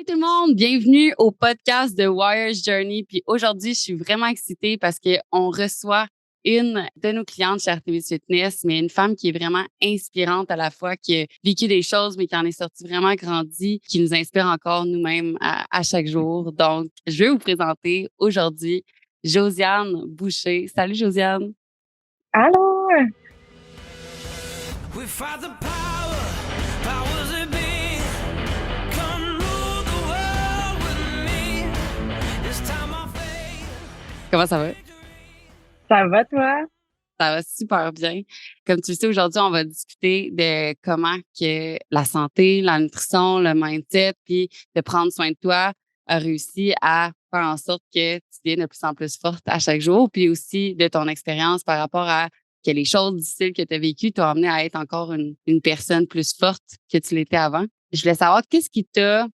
Hey tout le monde, bienvenue au podcast de Wire's Journey. Puis aujourd'hui, je suis vraiment excitée parce qu'on reçoit une de nos clientes chez Artemis Fitness, mais une femme qui est vraiment inspirante à la fois, qui a vécu des choses, mais qui en est sortie vraiment grandie, qui nous inspire encore nous-mêmes à chaque jour. Donc, je vais vous présenter aujourd'hui Josiane Boucher. Salut Josiane! Allô? Comment ça va? Ça va, toi? Ça va super bien. Comme tu le sais, aujourd'hui, on va discuter de comment que la santé, la nutrition, le mindset, puis de prendre soin de toi a réussi à faire en sorte que tu deviennes de plus en plus forte à chaque jour, puis aussi de ton expérience par rapport à que les choses difficiles que tu as vécues t'ont amené à être encore une personne plus forte que tu l'étais avant. Je voulais savoir qu'est-ce qui t'a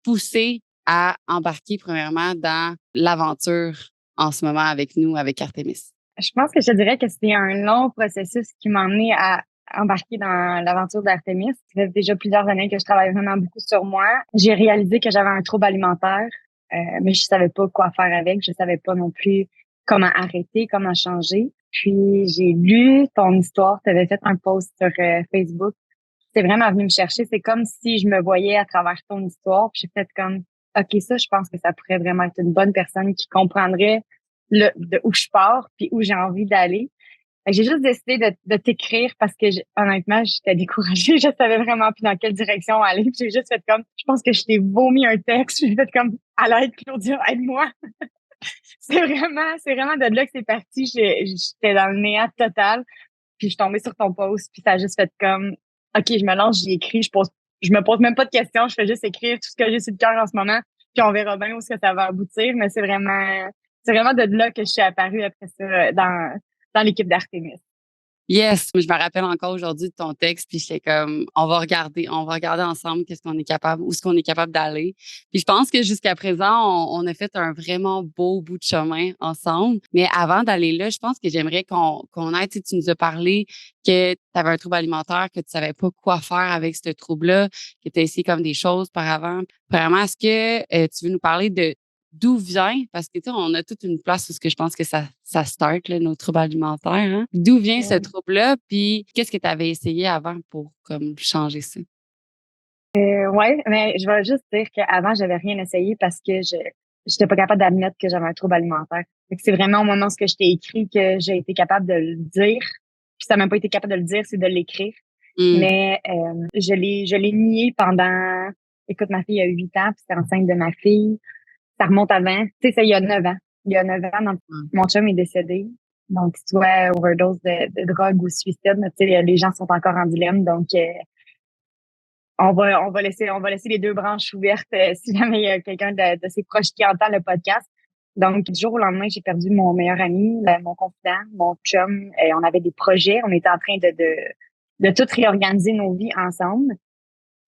poussé à embarquer premièrement dans l'aventure en ce moment avec nous, avec Artemis. Je pense que je te dirais que c'était un long processus qui m'a amené à embarquer dans l'aventure d'Artemis. Ça fait déjà plusieurs années que je travaille vraiment beaucoup sur moi. J'ai réalisé que j'avais un trouble alimentaire, mais je savais pas quoi faire avec. Je savais pas non plus comment arrêter, comment changer. Puis j'ai lu ton histoire. Tu avais fait un post sur Facebook. C'est vraiment venu me chercher. C'est comme si je me voyais à travers ton histoire. Puis j'ai fait comme, OK, ça, je pense que ça pourrait vraiment être une bonne personne qui comprendrait de où je pars puis où j'ai envie d'aller. J'ai juste décidé de t'écrire parce que honnêtement, j'étais découragée. Je savais vraiment plus dans quelle direction aller. Puis j'ai juste fait comme, je pense que je t'ai vomi un texte. J'ai fait comme, à l'aide, Claudia, aide-moi. C'est vraiment de là que c'est parti. J'étais dans le néant total. Puis je suis tombée sur ton post. Puis ça a juste fait comme, OK, je me lance, j'y écris. Je me pose même pas de questions. Je fais juste écrire tout ce que j'ai sur le cœur en ce moment. Puis on verra bien où est-ce que ça va aboutir. Mais c'est vraiment de là que je suis apparue après ça dans l'équipe d'Artemis. Yes, je me rappelle encore aujourd'hui de ton texte, puis j'étais comme, on va regarder ensemble qu'est-ce qu'on est capable, où est-ce qu'on est capable d'aller. Puis je pense que jusqu'à présent, on a fait un vraiment beau bout de chemin ensemble. Mais avant d'aller là, je pense que j'aimerais qu'on aille, tu nous as parlé que tu avais un trouble alimentaire, que tu savais pas quoi faire avec ce trouble-là, que tu as essayé comme des choses par avant. Vraiment, est-ce que tu veux nous parler de d'où vient, parce que tu sais, on a toute une place où ce que je pense que ça start, là, nos troubles alimentaires. Hein? D'où vient ce trouble-là, puis qu'est-ce que tu avais essayé avant pour comme changer ça? Ouais, mais je vais juste dire qu'avant, j'avais rien essayé parce que j'étais pas capable d'admettre que j'avais un trouble alimentaire. Fait que c'est vraiment au moment où je t'ai écrit que j'ai été capable de le dire. Puis ça m'a même pas été capable de le dire, c'est de l'écrire. Mm. Mais je l'ai nié pendant. Écoute, ma fille a 8 ans, puis c'était enceinte de ma fille. Ça remonte avant. Tu sais, ça, il y a 9 ans. Il y a 9 ans, Mm. mon chum est décédé. Donc, soit overdose de drogue ou suicide, mais tu sais, les gens sont encore en dilemme. Donc, on va laisser les deux branches ouvertes si jamais il y a quelqu'un de ses proches qui entend le podcast. Donc, du jour au lendemain, j'ai perdu mon meilleur ami, mon confident, mon chum. On avait des projets. On était en train de tout réorganiser nos vies ensemble.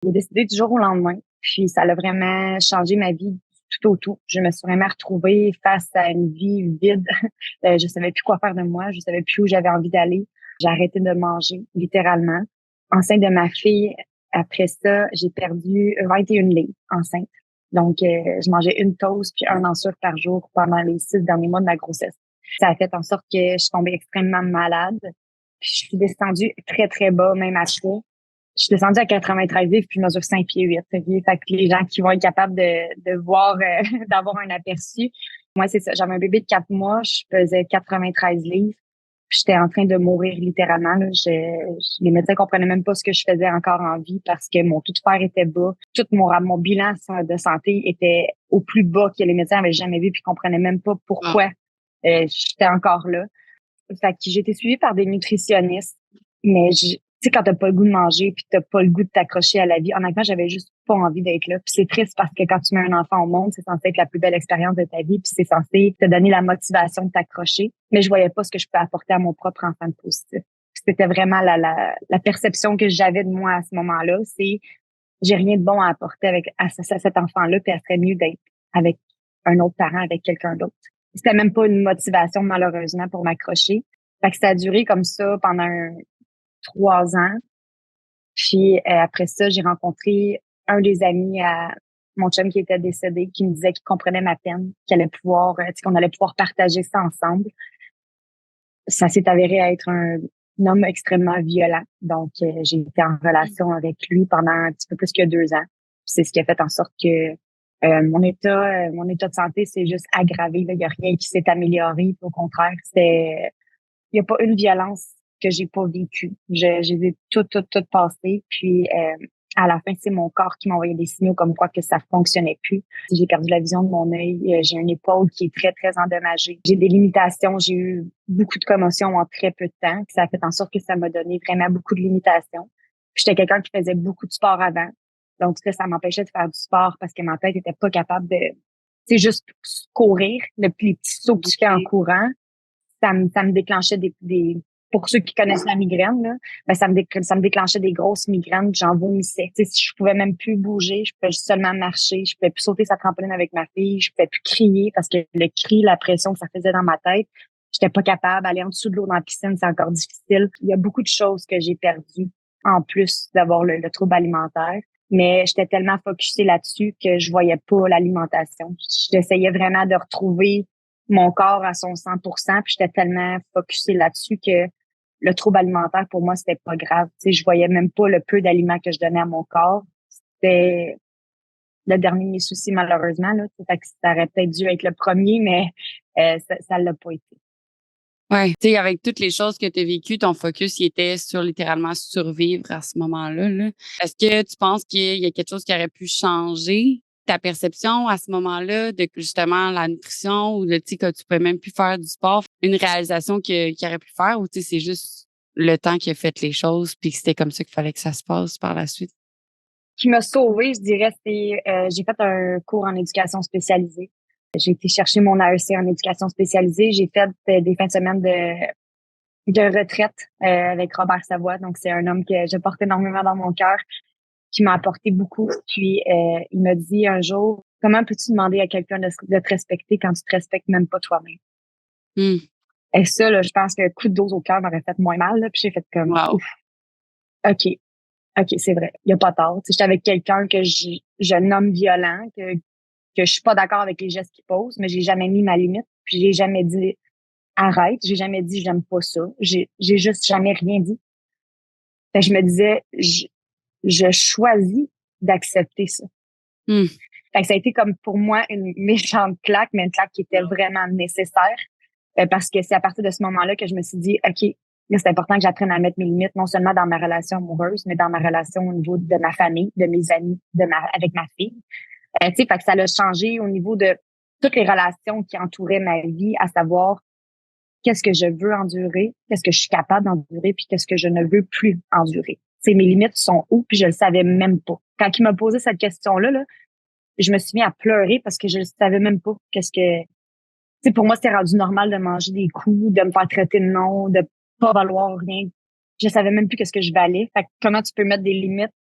J'ai décidé du jour au lendemain. Puis, ça a vraiment changé ma vie tout au tout. Je me suis vraiment retrouvée face à une vie vide. Je savais plus quoi faire de moi. Je savais plus où j'avais envie d'aller. J'ai arrêté de manger, littéralement. Enceinte de ma fille, après ça, j'ai perdu 21 livres enceinte. Donc, je mangeais une toast puis un en sucre par jour pendant les 6 derniers mois de ma grossesse. Ça a fait en sorte que je suis tombée extrêmement malade. Puis je suis descendue très, très bas, même après. Je suis descendue à 93 livres puis je mesure 5 pieds 8. Fait que les gens qui vont être capables de voir, d'avoir un aperçu. Moi, c'est ça. J'avais un bébé de 4 mois. Je pesais 93 livres. J'étais en train de mourir littéralement. Là. Les médecins comprenaient même pas ce que je faisais encore en vie parce que mon taux de fer était bas. Tout mon bilan de santé était au plus bas que les médecins avaient jamais vu puis comprenaient même pas Ah. pourquoi j'étais encore là. Fait que j'ai été suivie par des nutritionnistes, mais tu sais, quand t'as pas le goût de manger puis t'as pas le goût de t'accrocher à la vie, honnêtement, j'avais juste pas envie d'être là. Puis c'est triste parce que quand tu mets un enfant au monde, c'est censé être la plus belle expérience de ta vie puis c'est censé te donner la motivation de t'accrocher. Mais je voyais pas ce que je peux apporter à mon propre enfant de positif. Puis c'était vraiment la perception que j'avais de moi à ce moment-là, c'est j'ai rien de bon à apporter à cet enfant-là puis elle serait mieux d'être avec un autre parent, avec quelqu'un d'autre. C'était même pas une motivation, malheureusement, pour m'accrocher. Fait que ça a duré comme ça pendant 3 ans. Puis après ça, j'ai rencontré un des amis mon chum qui était décédé, qui me disait qu'il comprenait ma peine, qu'on allait pouvoir partager ça ensemble. Ça s'est avéré être un homme extrêmement violent. Donc, j'ai été en relation avec lui pendant un petit peu plus que 2 ans. C'est ce qui a fait en sorte que mon état de santé s'est juste aggravé. Il n'y a rien qui s'est amélioré. Au contraire, il n'y a pas une violence que j'ai pas vécue. J'ai tout passé. Puis, à la fin, c'est mon corps qui m'envoyait des signaux comme quoi que ça fonctionnait plus. J'ai perdu la vision de mon œil. J'ai une épaule qui est très, très endommagée. J'ai des limitations. J'ai eu beaucoup de commotions en très peu de temps. Ça a fait en sorte que ça m'a donné vraiment beaucoup de limitations. J'étais quelqu'un qui faisait beaucoup de sport avant. Donc, ça m'empêchait de faire du sport parce que ma tête était pas capable de, c'est juste courir. Les petits sauts que tu fais en courant, ça me déclenchait pour ceux qui connaissent la migraine, là, ben ça me déclenchait des grosses migraines, j'en vomissais. Tu sais, si je pouvais même plus bouger, je pouvais seulement marcher, je pouvais plus sauter sa trampoline avec ma fille, je pouvais plus crier parce que le cri, la pression que ça faisait dans ma tête, j'étais pas capable. Aller en dessous de l'eau dans la piscine, c'est encore difficile. Il y a beaucoup de choses que j'ai perdues en plus d'avoir le trouble alimentaire. Mais j'étais tellement focusée là-dessus que je voyais pas l'alimentation. J'essayais vraiment de retrouver mon corps à son 100%, puis j'étais tellement focusée là-dessus que le trouble alimentaire, pour moi, c'était pas grave. Tu sais, je voyais même pas le peu d'aliments que je donnais à mon corps. C'était le dernier de mes soucis, malheureusement, là. Fait que ça aurait peut-être dû être le premier, mais ça l'a pas été. Ouais, tu sais, avec toutes les choses que tu as vécues, ton focus, il était sur littéralement survivre à ce moment-là, là. Est-ce que tu penses qu'il y a quelque chose qui aurait pu changer ta perception à ce moment-là de justement la nutrition ou de, tu sais, que tu pouvais même plus faire du sport, une réalisation qu'il aurait pu faire ou tu sais, c'est juste le temps qui a fait les choses puis que c'était comme ça qu'il fallait que ça se passe par la suite? Ce qui m'a sauvée, je dirais, c'est j'ai fait un cours en éducation spécialisée. J'ai été chercher mon AEC en éducation spécialisée. J'ai fait des fins de semaine de retraite avec Robert Savoie. Donc, c'est un homme que je porte énormément dans mon cœur, qui m'a apporté beaucoup. Puis, il m'a dit un jour, comment peux-tu demander à quelqu'un de te respecter quand tu te respectes même pas toi-même? Mmh. Et ça, là, je pense qu'un coup de dose au cœur m'aurait fait moins mal. Là, puis j'ai fait comme, Wow. ouf, OK, OK, c'est vrai. Il y a pas tort. Tu sais, j'étais avec quelqu'un que je nomme violent, que je suis pas d'accord avec les gestes qu'il pose, mais j'ai jamais mis ma limite. Puis j'ai jamais dit arrête. J'ai jamais dit j'aime pas ça. J'ai juste jamais rien dit. Fait que je me disais, je choisis d'accepter ça. Mmh. Fait que ça a été comme pour moi une méchante claque, mais une claque qui était vraiment nécessaire. Parce que c'est à partir de ce moment-là que je me suis dit, OK, là, c'est important que j'apprenne à mettre mes limites, non seulement dans ma relation amoureuse, mais dans ma relation au niveau de ma famille, de mes amis, avec ma fille. Tu sais, fait que ça l'a changé au niveau de toutes les relations qui entouraient ma vie, à savoir qu'est-ce que je veux endurer, qu'est-ce que je suis capable d'endurer, puis qu'est-ce que je ne veux plus endurer. Tu sais, mes limites sont où, puis je le savais même pas. Quand il m'a posé cette question-là, là, je me suis mis à pleurer parce que je ne savais même pas qu'est-ce que... Tu sais, pour moi, c'était rendu normal de manger des coups, de me faire traiter de non, de pas valoir rien. Je savais même plus qu'est-ce que je valais. Fait que comment tu peux mettre des limites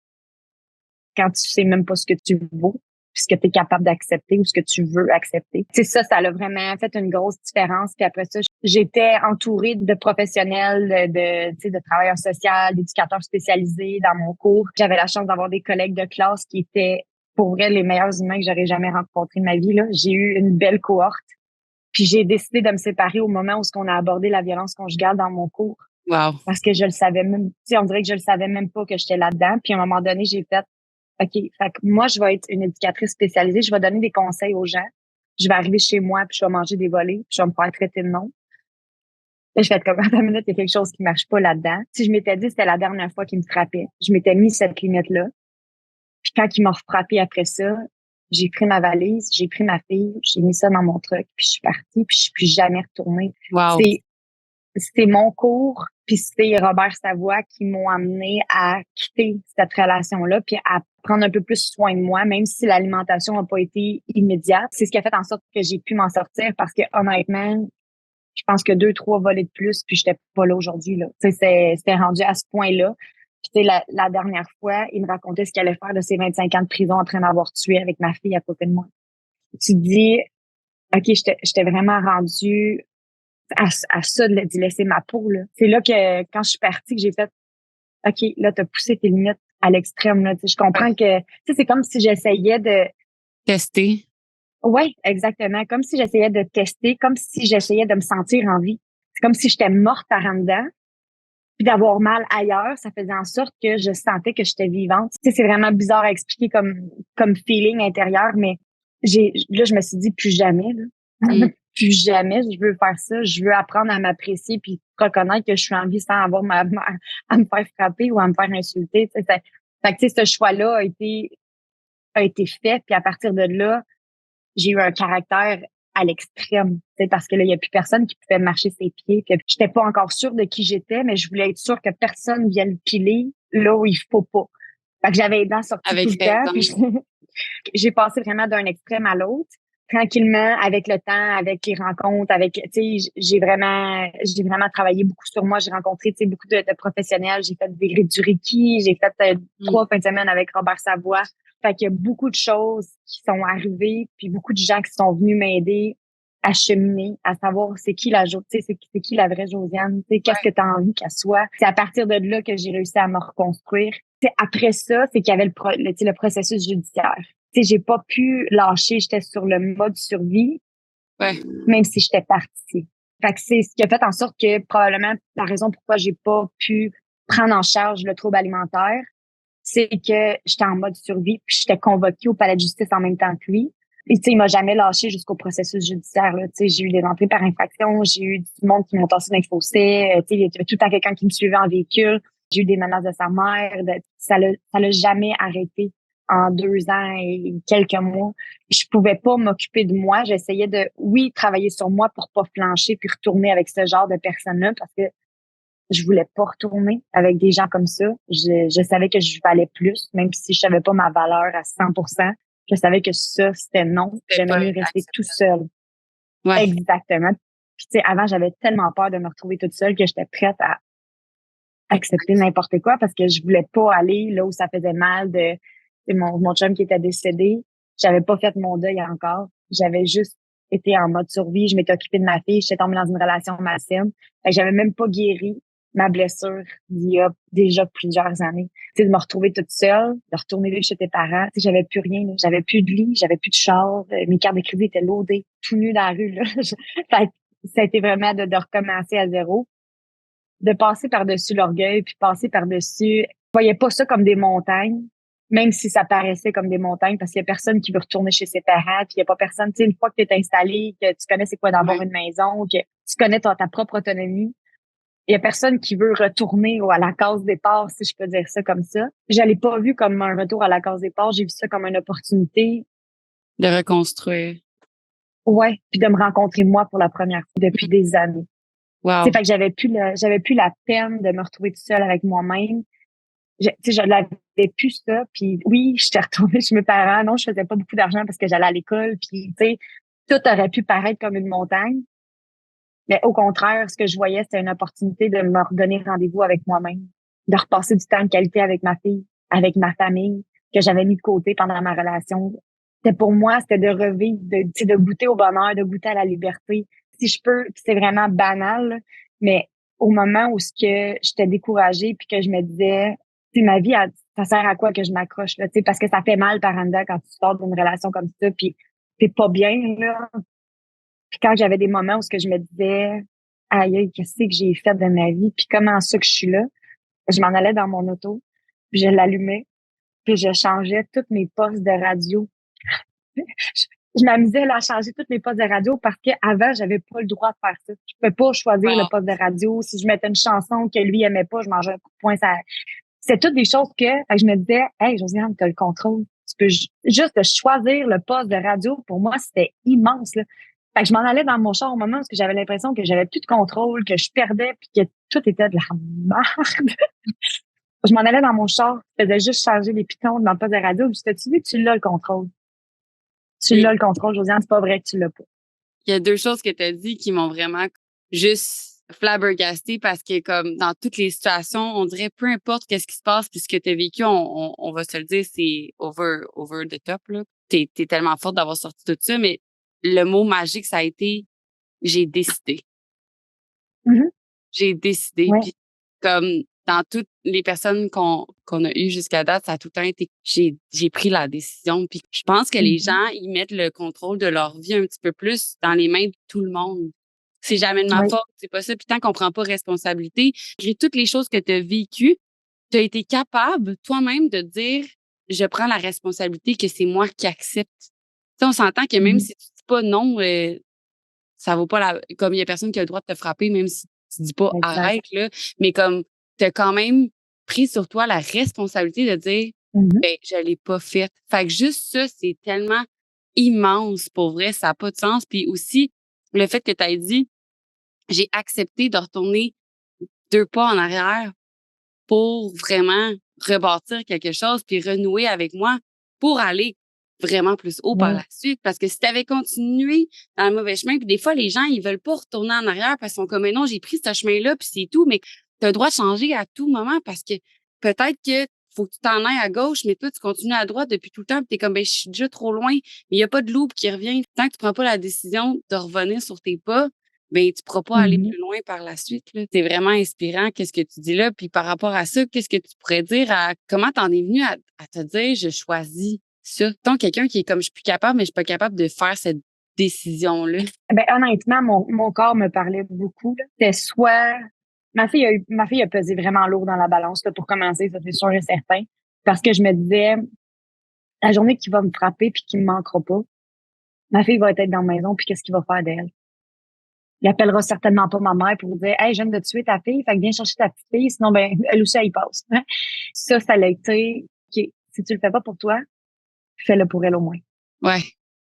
quand tu sais même pas ce que tu vaux, puis ce que tu es capable d'accepter ou ce que tu veux accepter. C'est ça, ça a vraiment fait une grosse différence. Puis après ça, j'étais entourée de professionnels, de travailleurs sociaux, d'éducateurs spécialisés dans mon cours. J'avais la chance d'avoir des collègues de classe qui étaient pour vrai les meilleurs humains que j'aurais jamais rencontrés de ma vie. Là. J'ai eu une belle cohorte. Puis j'ai décidé de me séparer au moment où on a abordé la violence conjugale dans mon cours. Wow. Parce que je le savais même, tu sais, on dirait que je le savais même pas que j'étais là-dedans. Puis à un moment donné, j'ai fait, OK, fait que moi, je vais être une éducatrice spécialisée. Je vais donner des conseils aux gens. Je vais arriver chez moi, puis je vais manger des volets, puis je vais me faire traiter de non. Là, je fais comme, attends une minute, il y a quelque chose qui marche pas là-dedans. Si je m'étais dit, c'était la dernière fois qu'il me frappait. Je m'étais mis cette limite-là. Puis quand il m'a frappé après ça, j'ai pris ma valise, j'ai pris ma fille, j'ai mis ça dans mon truck, puis je suis partie, puis je suis plus jamais retournée. Wow. C'est mon cours, puis c'est Robert Savoie qui m'ont amené à quitter cette relation-là, puis à prendre un peu plus soin de moi, même si l'alimentation n'a pas été immédiate. C'est ce qui a fait en sorte que j'ai pu m'en sortir parce que honnêtement, je pense que 2, 3 volets de plus, puis j'étais pas là aujourd'hui. Là. C'était rendu à ce point-là. Puis la dernière fois, il me racontait ce qu'il allait faire de ses 25 ans de prison après m'avoir tué avec ma fille à côté de moi. Tu te dis, OK, j'étais vraiment rendue à ça d'y laisser ma peau. Là. C'est là que quand je suis partie, que j'ai fait OK, là, t'as poussé tes limites à l'extrême. Là. Je comprends que c'est comme si j'essayais Tester. Ouais, exactement. Comme si j'essayais de tester, comme si j'essayais de me sentir en vie. C'est comme si j'étais morte par en dedans, puis d'avoir mal ailleurs, ça faisait en sorte que je sentais que j'étais vivante. Tu sais, c'est vraiment bizarre à expliquer comme feeling intérieur, mais là, je me suis dit plus jamais, là. Mm. Plus jamais je veux faire ça. Je veux apprendre à m'apprécier puis reconnaître que je suis en vie sans avoir à me faire frapper ou à me faire insulter. Tu sais, fait que, tu sais, ce choix-là a été fait, puis à partir de là, j'ai eu un caractère à l'extrême, tu sais, parce que là, il y a plus personne qui pouvait marcher ses pieds. Puis j'étais pas encore sûre de qui j'étais, mais je voulais être sûre que personne vienne piler là où il faut pas. Fait que j'avais les dents sorties tout Avec le temps, puis raison. j'ai passé vraiment d'un extrême à l'autre. Tranquillement, avec le temps, avec les rencontres, avec, tu sais, j'ai vraiment travaillé beaucoup sur moi. J'ai rencontré, tu sais, beaucoup de professionnels. J'ai fait du Reiki, j'ai fait Mm. 3 fins de semaine avec Robert Savoie. Fait qu'il y a beaucoup de choses qui sont arrivées, puis beaucoup de gens qui sont venus m'aider à cheminer, à savoir c'est qui tu sais, c'est qui la vraie Josiane, tu sais, qu'est-ce que tu as envie qu'elle soit. C'est à partir de là que j'ai réussi à me reconstruire. C'est après ça, c'est qu'il y avait tu sais, le processus judiciaire. Tu sais, j'ai pas pu lâcher, j'étais sur le mode survie, Ouais. même si j'étais partie. Fait que c'est ce qui a fait en sorte que probablement la raison pourquoi j'ai pas pu prendre en charge le trouble alimentaire, c'est que j'étais en mode survie, puis j'étais convoquée au palais de justice en même temps que lui. Et tu sais, il m'a jamais lâché jusqu'au processus judiciaire. Là. Tu sais, j'ai eu des entrées par infraction, j'ai eu du monde qui m'ont tassé dans les fossés. Tu sais, il y avait tout le temps quelqu'un qui me suivait en véhicule. J'ai eu des menaces de sa mère. Ça l'a jamais arrêté en 2 ans et quelques mois. Je pouvais pas m'occuper de moi. J'essayais de, oui, travailler sur moi pour pas flancher puis retourner avec ce genre de personnes-là parce que je voulais pas retourner avec des gens comme ça. Je savais que je valais plus, même si je savais pas ma valeur à 100%. Je savais que ça, c'était non. C'était J'aimais pas mieux rester tout acceptable. seul. Ouais. Exactement. Puis, tu sais, avant, j'avais tellement peur de me retrouver toute seule que j'étais prête à accepter n'importe quoi parce que je voulais pas aller là où ça faisait mal de, tu sais, mon chum qui était décédé. J'avais pas fait mon deuil encore. J'avais juste été en mode survie. Je m'étais occupée de ma fille. J'étais tombée dans une relation malsaine. Fait que j'avais même pas guéri ma blessure d'il y a déjà plusieurs années. Tu sais, de me retrouver toute seule, de retourner vivre chez tes parents. Tu sais, j'avais plus rien, là. J'avais plus de lit, j'avais plus de char. Mes cartes de crédit étaient loadées, tout nu dans la rue, là. Fait que ça a été vraiment de recommencer à zéro, de passer par-dessus l'orgueil, puis passer par-dessus. Je voyais pas ça comme des montagnes, même si ça paraissait comme des montagnes, parce qu'il y a personne qui veut retourner chez ses parents, puis il y a pas personne, tu sais, une fois que tu es installé, que tu connais c'est quoi d'avoir Ouais. une maison, que tu connais ta propre autonomie, il y a personne qui veut retourner à la case départ, si je peux dire ça comme ça. Je l'ai pas vu comme un retour à la case départ, j'ai vu ça comme une opportunité, De reconstruire. ouais, puis de me rencontrer moi pour la première fois depuis des années. C'est Wow. fait que j'avais plus la peine de me retrouver toute seule avec moi-même. Tu sais, je l'avais plus ça. Puis oui, j'étais retournée chez mes parents. Non, je faisais pas beaucoup d'argent parce que j'allais à l'école. Puis tu sais, tout aurait pu paraître comme une montagne. Mais au contraire, ce que je voyais, c'était une opportunité de me redonner rendez-vous avec moi-même, de repasser du temps de qualité avec ma fille, avec ma famille, que j'avais mis de côté pendant ma relation. C'était pour moi, c'était de revivre, tu sais, de goûter au bonheur, de goûter à la liberté. Si je peux, puis c'est vraiment banal, là, mais au moment où ce que j'étais découragée puis que je me disais, tu sais, ma vie, ça sert à quoi que je m'accroche, là, tu sais, parce que ça fait mal par en dedans quand tu sors d'une relation comme ça, puis t'es pas bien, là. Puis quand j'avais des moments où ce que je me disais, aïe, aïe, qu'est-ce que j'ai fait de ma vie, puis comment ça que je suis là, je m'en allais dans mon auto, puis je l'allumais, puis je changeais toutes mes postes de radio. Je m'amusais là, à changer toutes mes postes de radio parce qu'avant, j'avais pas le droit de faire ça. Je pouvais pas choisir le Wow. poste de radio. Si je mettais une chanson que lui aimait pas, je mangeais un coup de poing. C'est toutes des choses fait que je me disais, hey, Josiane, t'as le contrôle. Tu peux juste choisir le poste de radio. Pour moi, c'était immense, là. Fait que je m'en allais dans mon char au moment où j'avais l'impression que j'avais plus de contrôle, que je perdais, puis que tout était de la merde. Je m'en allais dans mon char, je faisais juste changer les pitons dans le poste de radio. Puis, tu vu que tu l'as le contrôle. Tu Puis, l'as le contrôle, Josiane, c'est pas vrai que tu l'as pas. il y a deux choses que tu as dit qui m'ont vraiment juste flabbergastée parce que comme dans toutes les situations, on dirait peu importe qu'est-ce qui se passe puis ce que tu as vécu, on va se le dire, c'est over the top, là. T'es tellement forte d'avoir sorti tout ça, mais le mot magique, ça a été j'ai décidé. Mhm. J'ai décidé. Ouais. Puis comme dans toutes les personnes qu'on a eues jusqu'à date, ça a tout le temps été j'ai pris la décision. Puis je pense que les gens, ils mettent le contrôle de leur vie un petit peu plus dans les mains de tout le monde. C'est jamais de ma Oui. faute, c'est pas ça. Puis tant qu'on prend pas responsabilité, malgré toutes les choses que tu as vécues, tu as été capable toi-même de dire je prends la responsabilité que c'est moi qui accepte. Tu sais, on s'entend que même si tu dis pas non, ça vaut pas comme il y a personne qui a le droit de te frapper, même si tu dis pas Exact. arrête, là. Mais comme, t'as quand même pris sur toi la responsabilité de dire, Mhm. ben, je l'ai pas faite. Fait que juste ça, c'est tellement immense pour vrai, ça a pas de sens. Puis aussi, le fait que tu aies dit, j'ai accepté de retourner 2 pas en arrière pour vraiment rebâtir quelque chose puis renouer avec moi pour aller vraiment plus haut par Oui. la suite. Parce que si tu avais continué dans le mauvais chemin, puis des fois, les gens, ils veulent pas retourner en arrière parce qu'ils sont comme, mais non, j'ai pris ce chemin-là, puis c'est tout. Mais tu as le droit de changer à tout moment parce que peut-être que faut que tu t'en ailles à gauche, mais toi, tu continues à droite depuis tout le temps, puis tu es comme, ben, je suis déjà trop loin. Mais il n'y a pas de loupe qui revient. Tant que tu prends pas la décision de revenir sur tes pas, ben, tu pourras pas aller Mhm. plus loin par la suite, là. C'est vraiment inspirant, qu'est-ce que tu dis là. Puis par rapport à ça, qu'est-ce que tu pourrais dire comment t'en es venu à te dire, je choisis ça? Tant quelqu'un qui est comme, je suis plus capable, mais je suis pas capable de faire cette décision-là. Ben, honnêtement, mon corps me parlait beaucoup, là. C'était soit, ma fille a pesé vraiment lourd dans la balance, là, pour commencer, ça c'est sûr et certain. Parce que je me disais, la journée qui va me frapper puis qui me manquera pas, ma fille va être dans la maison puis qu'est-ce qu'il va faire d'elle? Il appellera certainement pas ma mère pour lui dire, hey, je viens de tuer ta fille, fait que viens chercher ta petite fille, sinon, ben, elle aussi, elle y passe. Hein. Ça l'a été, OK, si tu le fais pas pour toi, fais-le pour elle au moins. Ouais.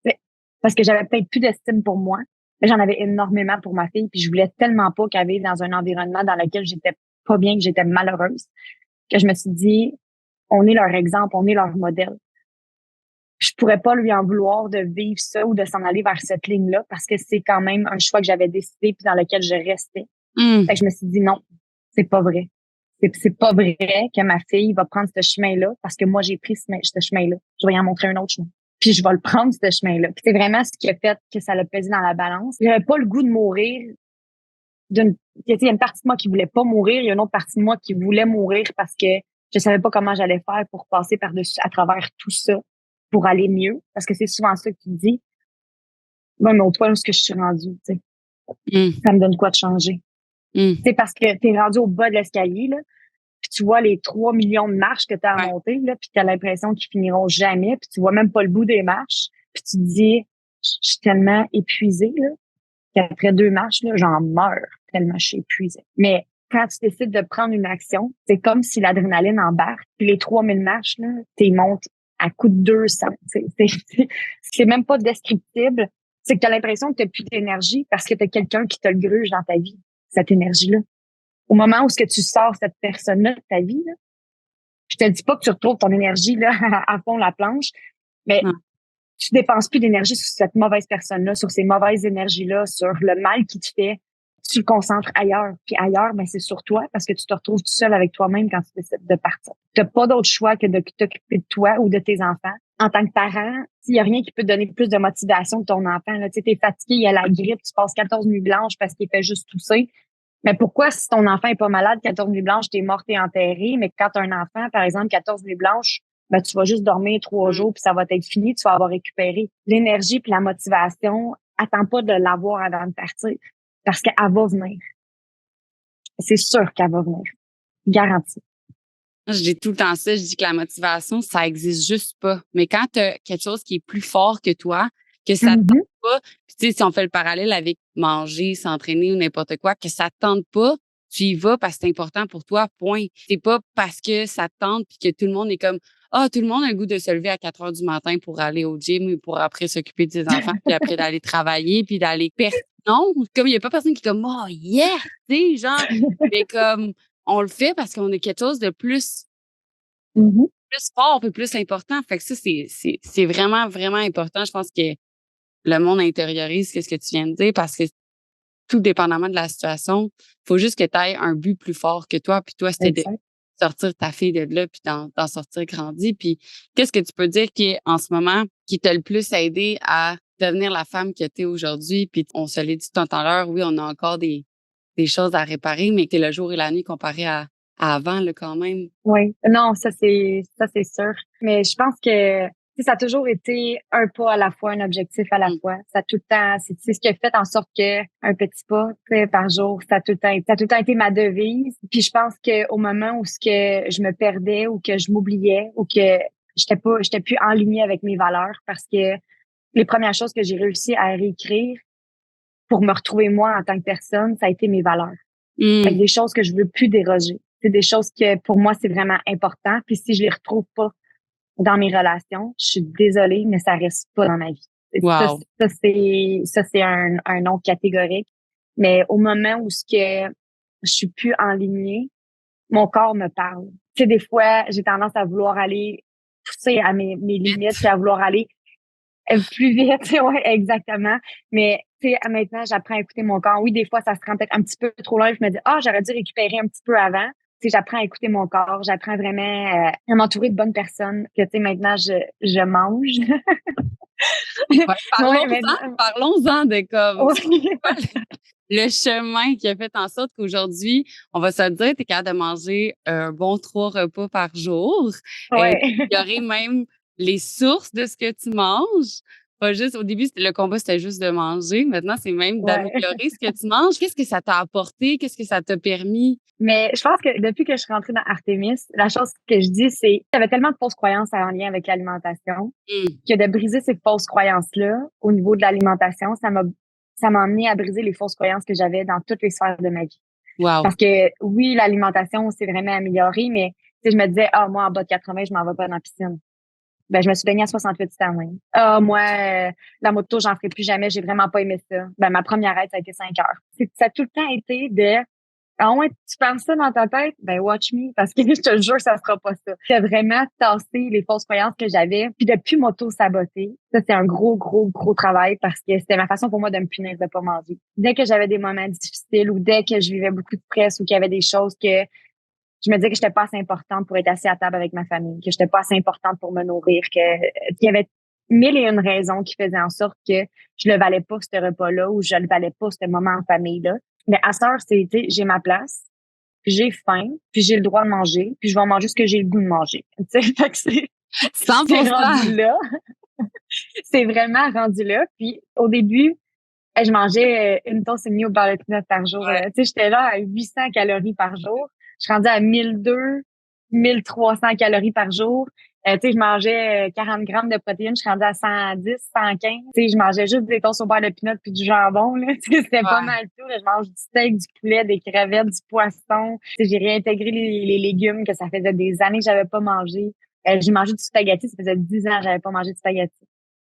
Mais- Parce que j'avais peut-être plus d'estime pour moi, mais j'en avais énormément pour ma fille, puis je voulais tellement pas qu'elle vive dans un environnement dans lequel j'étais pas bien, que j'étais malheureuse, que je me suis dit, on est leur exemple, on est leur modèle. Je pourrais pas lui en vouloir de vivre ça ou de s'en aller vers cette ligne-là parce que c'est quand même un choix que j'avais décidé puis dans lequel je restais. Hum. Fait que je me suis dit non, c'est pas vrai. C'est pas vrai que ma fille va prendre ce chemin-là parce que moi, j'ai pris ce chemin-là. Je vais y en montrer un autre chemin. Puis je vais le prendre, ce chemin-là. Puis c'est vraiment ce qui a fait que ça l'a pesé dans la balance. J'avais pas le goût de mourir d'une, il y a une partie de moi qui voulait pas mourir. Il y a une autre partie de moi qui voulait mourir parce que je savais pas comment j'allais faire pour passer par-dessus, à travers tout ça, pour aller mieux. Parce que c'est souvent ça que tu dis. Ouais, mais au point où est-ce que je suis rendue, tu sais, Hum. ça me donne quoi de changer? Hum. C'est parce que t'es rendu au bas de l'escalier, là, puis tu vois les 3 millions de marches que tu as à Ouais. monter, là, puis tu as l'impression qu'ils finiront jamais, puis tu vois même pas le bout des marches, puis tu te dis, je suis tellement épuisée, là, qu'après 2 marches, là, j'en meurs tellement je suis épuisée. Mais quand tu décides de prendre une action, c'est comme si l'adrénaline embarque, puis les 3000 marches, là, tu montes à coup de 200. C'est même pas descriptible. C'est que tu as l'impression que tu n'as plus d'énergie parce que tu as quelqu'un qui te le gruge dans ta vie, cette énergie-là. Au moment où ce que tu sors cette personne-là de ta vie, là, je te dis pas que tu retrouves ton énergie là à fond la planche, mais Non. tu dépenses plus d'énergie sur cette mauvaise personne-là, sur ces mauvaises énergies-là, sur le mal qui te fait. Tu le concentres ailleurs. Puis ailleurs, ben, c'est sur toi parce que tu te retrouves tout seul avec toi-même quand tu décides de partir. Tu n'as pas d'autre choix que de t'occuper de toi ou de tes enfants. En tant que parent, s'il y a rien qui peut te donner plus de motivation que ton enfant, là, tu sais, t'es fatigué, il y a la grippe, tu passes 14 nuits blanches parce qu'il fait juste tousser. Mais pourquoi, si ton enfant est pas malade, 14 nuits blanches, t'es morte et enterrée, mais quand t'as un enfant, par exemple, 14 nuits blanches, ben, tu vas juste dormir 3 jours puis ça va être fini, tu vas avoir récupéré. L'énergie puis la motivation, attends pas de l'avoir avant de partir parce qu'elle va venir. C'est sûr qu'elle va venir. Garantie. Je dis tout le temps ça, je dis que la motivation, ça existe juste pas. Mais quand tu as quelque chose qui est plus fort que toi, que ça te tente Mhm. pas, puis tu sais, si on fait le parallèle avec manger, s'entraîner ou n'importe quoi, que ça te tente pas, tu y vas parce que c'est important pour toi, point. C'est pas parce que ça te tente puis que tout le monde est comme, ah, tout le monde a le goût de se lever à 4 heures du matin pour aller au gym ou pour après s'occuper de ses enfants, puis après d'aller travailler, puis d'aller non, comme il y a pas personne qui est comme, oh, yes, tu sais, genre, mais comme, on le fait parce qu'on est quelque chose de Mhm. plus fort, un peu plus important. Fait que ça, c'est vraiment, vraiment important. Je pense que le monde intériorise ce que tu viens de dire parce que tout dépendamment de la situation, faut juste que tu aies un but plus fort que toi. Puis toi, c'était de Exact. sortir ta fille de là puis d'en sortir grandi. Puis qu'est-ce que tu peux dire qui est en ce moment qui t'a le plus aidé à devenir la femme que tu es aujourd'hui? Puis on se l'est dit tout à l'heure, oui, on a encore des choses à réparer, mais que le jour et la nuit comparé à avant, là, quand même. Oui. Non, ça c'est sûr. Mais je pense que tu sais, ça a toujours été un pas à la fois, un objectif à la Mmh. fois. Ça a tout le temps, c'est ce qui a fait en sorte que un petit pas, tu sais, par jour, ça a tout le temps été ma devise. Puis je pense que au moment où ce que je me perdais ou que je m'oubliais ou que j'étais plus en ligne avec mes valeurs parce que les premières choses que j'ai réussi à réécrire pour me retrouver moi en tant que personne, ça a été mes valeurs. Fait que Mmh. des choses que je veux plus déroger. C'est des choses que pour moi c'est vraiment important. Puis si je les retrouve pas dans mes relations, je suis désolée, mais ça reste pas dans ma vie. Ça, Wow. ça c'est un non catégorique. Mais au moment où ce que je suis plus en ligne, mon corps me parle. Tu sais, des fois, j'ai tendance à vouloir aller pousser à mes limites, puis Vite. à vouloir aller plus vite. Ouais, exactement. Mais tu sais, maintenant, j'apprends à écouter mon corps. Oui, des fois, ça se rend peut-être un petit peu trop loin. Je me dis, j'aurais dû récupérer un petit peu avant. Tu sais, j'apprends à écouter mon corps. J'apprends vraiment à m'entourer de bonnes personnes. Que tu sais, maintenant, je mange. Ouais, Ouais, parlons-en, maintenant. parlons-en de comme c'est Ouais. quoi le chemin qui a fait en sorte qu'aujourd'hui, on va se le dire, tu es capable de manger un bon 3 repas par jour, Ouais. d'améliorer même les sources de ce que tu manges. Pas juste au début, le combat, c'était juste de manger. Maintenant, c'est même Ouais. d'améliorer ce que tu manges. Qu'est-ce que ça t'a apporté? Qu'est-ce que ça t'a permis? Mais je pense que depuis que je suis rentrée dans Artemis, la chose que je dis, c'est qu'il y avait tellement de fausses croyances en lien avec l'alimentation Mmh. que de briser ces fausses croyances-là au niveau de l'alimentation, ça m'a amené à briser les fausses croyances que j'avais dans toutes les sphères de ma vie. Wow. Parce que oui, l'alimentation s'est vraiment améliorée, mais tu sais, je me disais, moi, en bas de 80, je m'en vais pas dans la piscine. Ben, je me suis baignée à 68 cette année. Moi, la moto, j'en ferai plus jamais, j'ai vraiment pas aimé ça. Ben, ma première aide, ça a été 5 heures. Ça a tout le temps été de ouais, tu penses ça dans ta tête? Ben, watch me, parce que je te jure, ça sera pas ça. C'est vraiment tasser les fausses croyances que j'avais, puis de plus m'auto-saboter. Ça, c'est un gros, gros, gros travail parce que c'était ma façon pour moi de me punir de pas manger. Dès que j'avais des moments difficiles ou dès que je vivais beaucoup de stress ou qu'il y avait des choses que je me disais que j'étais pas assez importante pour être assise à table avec ma famille, que j'étais pas assez importante pour me nourrir, qu'il y avait mille et une raisons qui faisaient en sorte que je ne valais pas ce repas-là ou je ne valais pas ce moment en famille-là. Mais à cette heure, c'est, tu sais, j'ai ma place, puis j'ai faim, puis j'ai le droit de manger, puis je vais manger ce que j'ai le goût de manger. Tu sais, fait que c'est 100%. rendu là. C'est vraiment rendu là. Puis au début, je mangeais une toast et demie au beurre de pinot par jour. Ouais. Tu sais, j'étais là à 800 calories par jour. Je suis rendue à 1200, 1300 calories par jour. Tu sais, je mangeais 40 grammes de protéines. Je suis rendue à 110, 115. Tu sais, je mangeais juste des toasts au beurre de pinot puis du jambon, là. Tu sais, c'était pas Ouais. mal tout. Là. Je mange du steak, du poulet, des crevettes, du poisson. Tu sais, j'ai réintégré les légumes que ça faisait des années que j'avais pas mangé. J'ai mangé du spaghetti. Ça faisait 10 ans que j'avais pas mangé de spaghetti.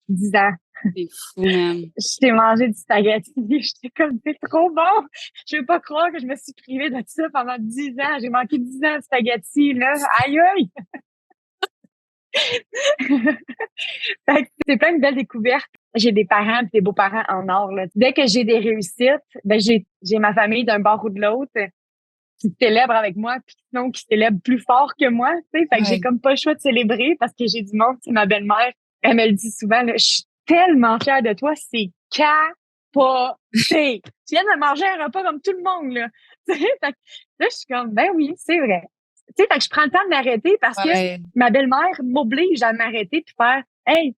10 ans. C'est fou, man. J'ai mangé du spaghetti. J'étais comme, c'est trop bon. Je veux pas croire que je me suis privée de ça pendant 10 ans. J'ai manqué 10 ans de spaghetti, là. Aïe, aïe! Fait que c'est plein de belles découvertes. J'ai des parents et des beaux-parents en or, là. Dès que j'ai des réussites, ben, j'ai ma famille d'un bord ou de l'autre qui célèbre avec moi, puis sinon qui célèbre plus fort que moi, tu sais. Fait que j'ai Ouais. comme pas le choix de célébrer parce que j'ai du monde. Tu sais, ma belle-mère, elle me le dit souvent, là, je suis tellement fière de toi, c'est capoté. Tu viens de manger un repas comme tout le monde, là. Tu sais, fait que là, je suis comme, ben oui, c'est vrai. Tu sais, fait que je prends le temps de m'arrêter parce que Ouais. ma belle-mère m'oblige à m'arrêter puis faire, hey,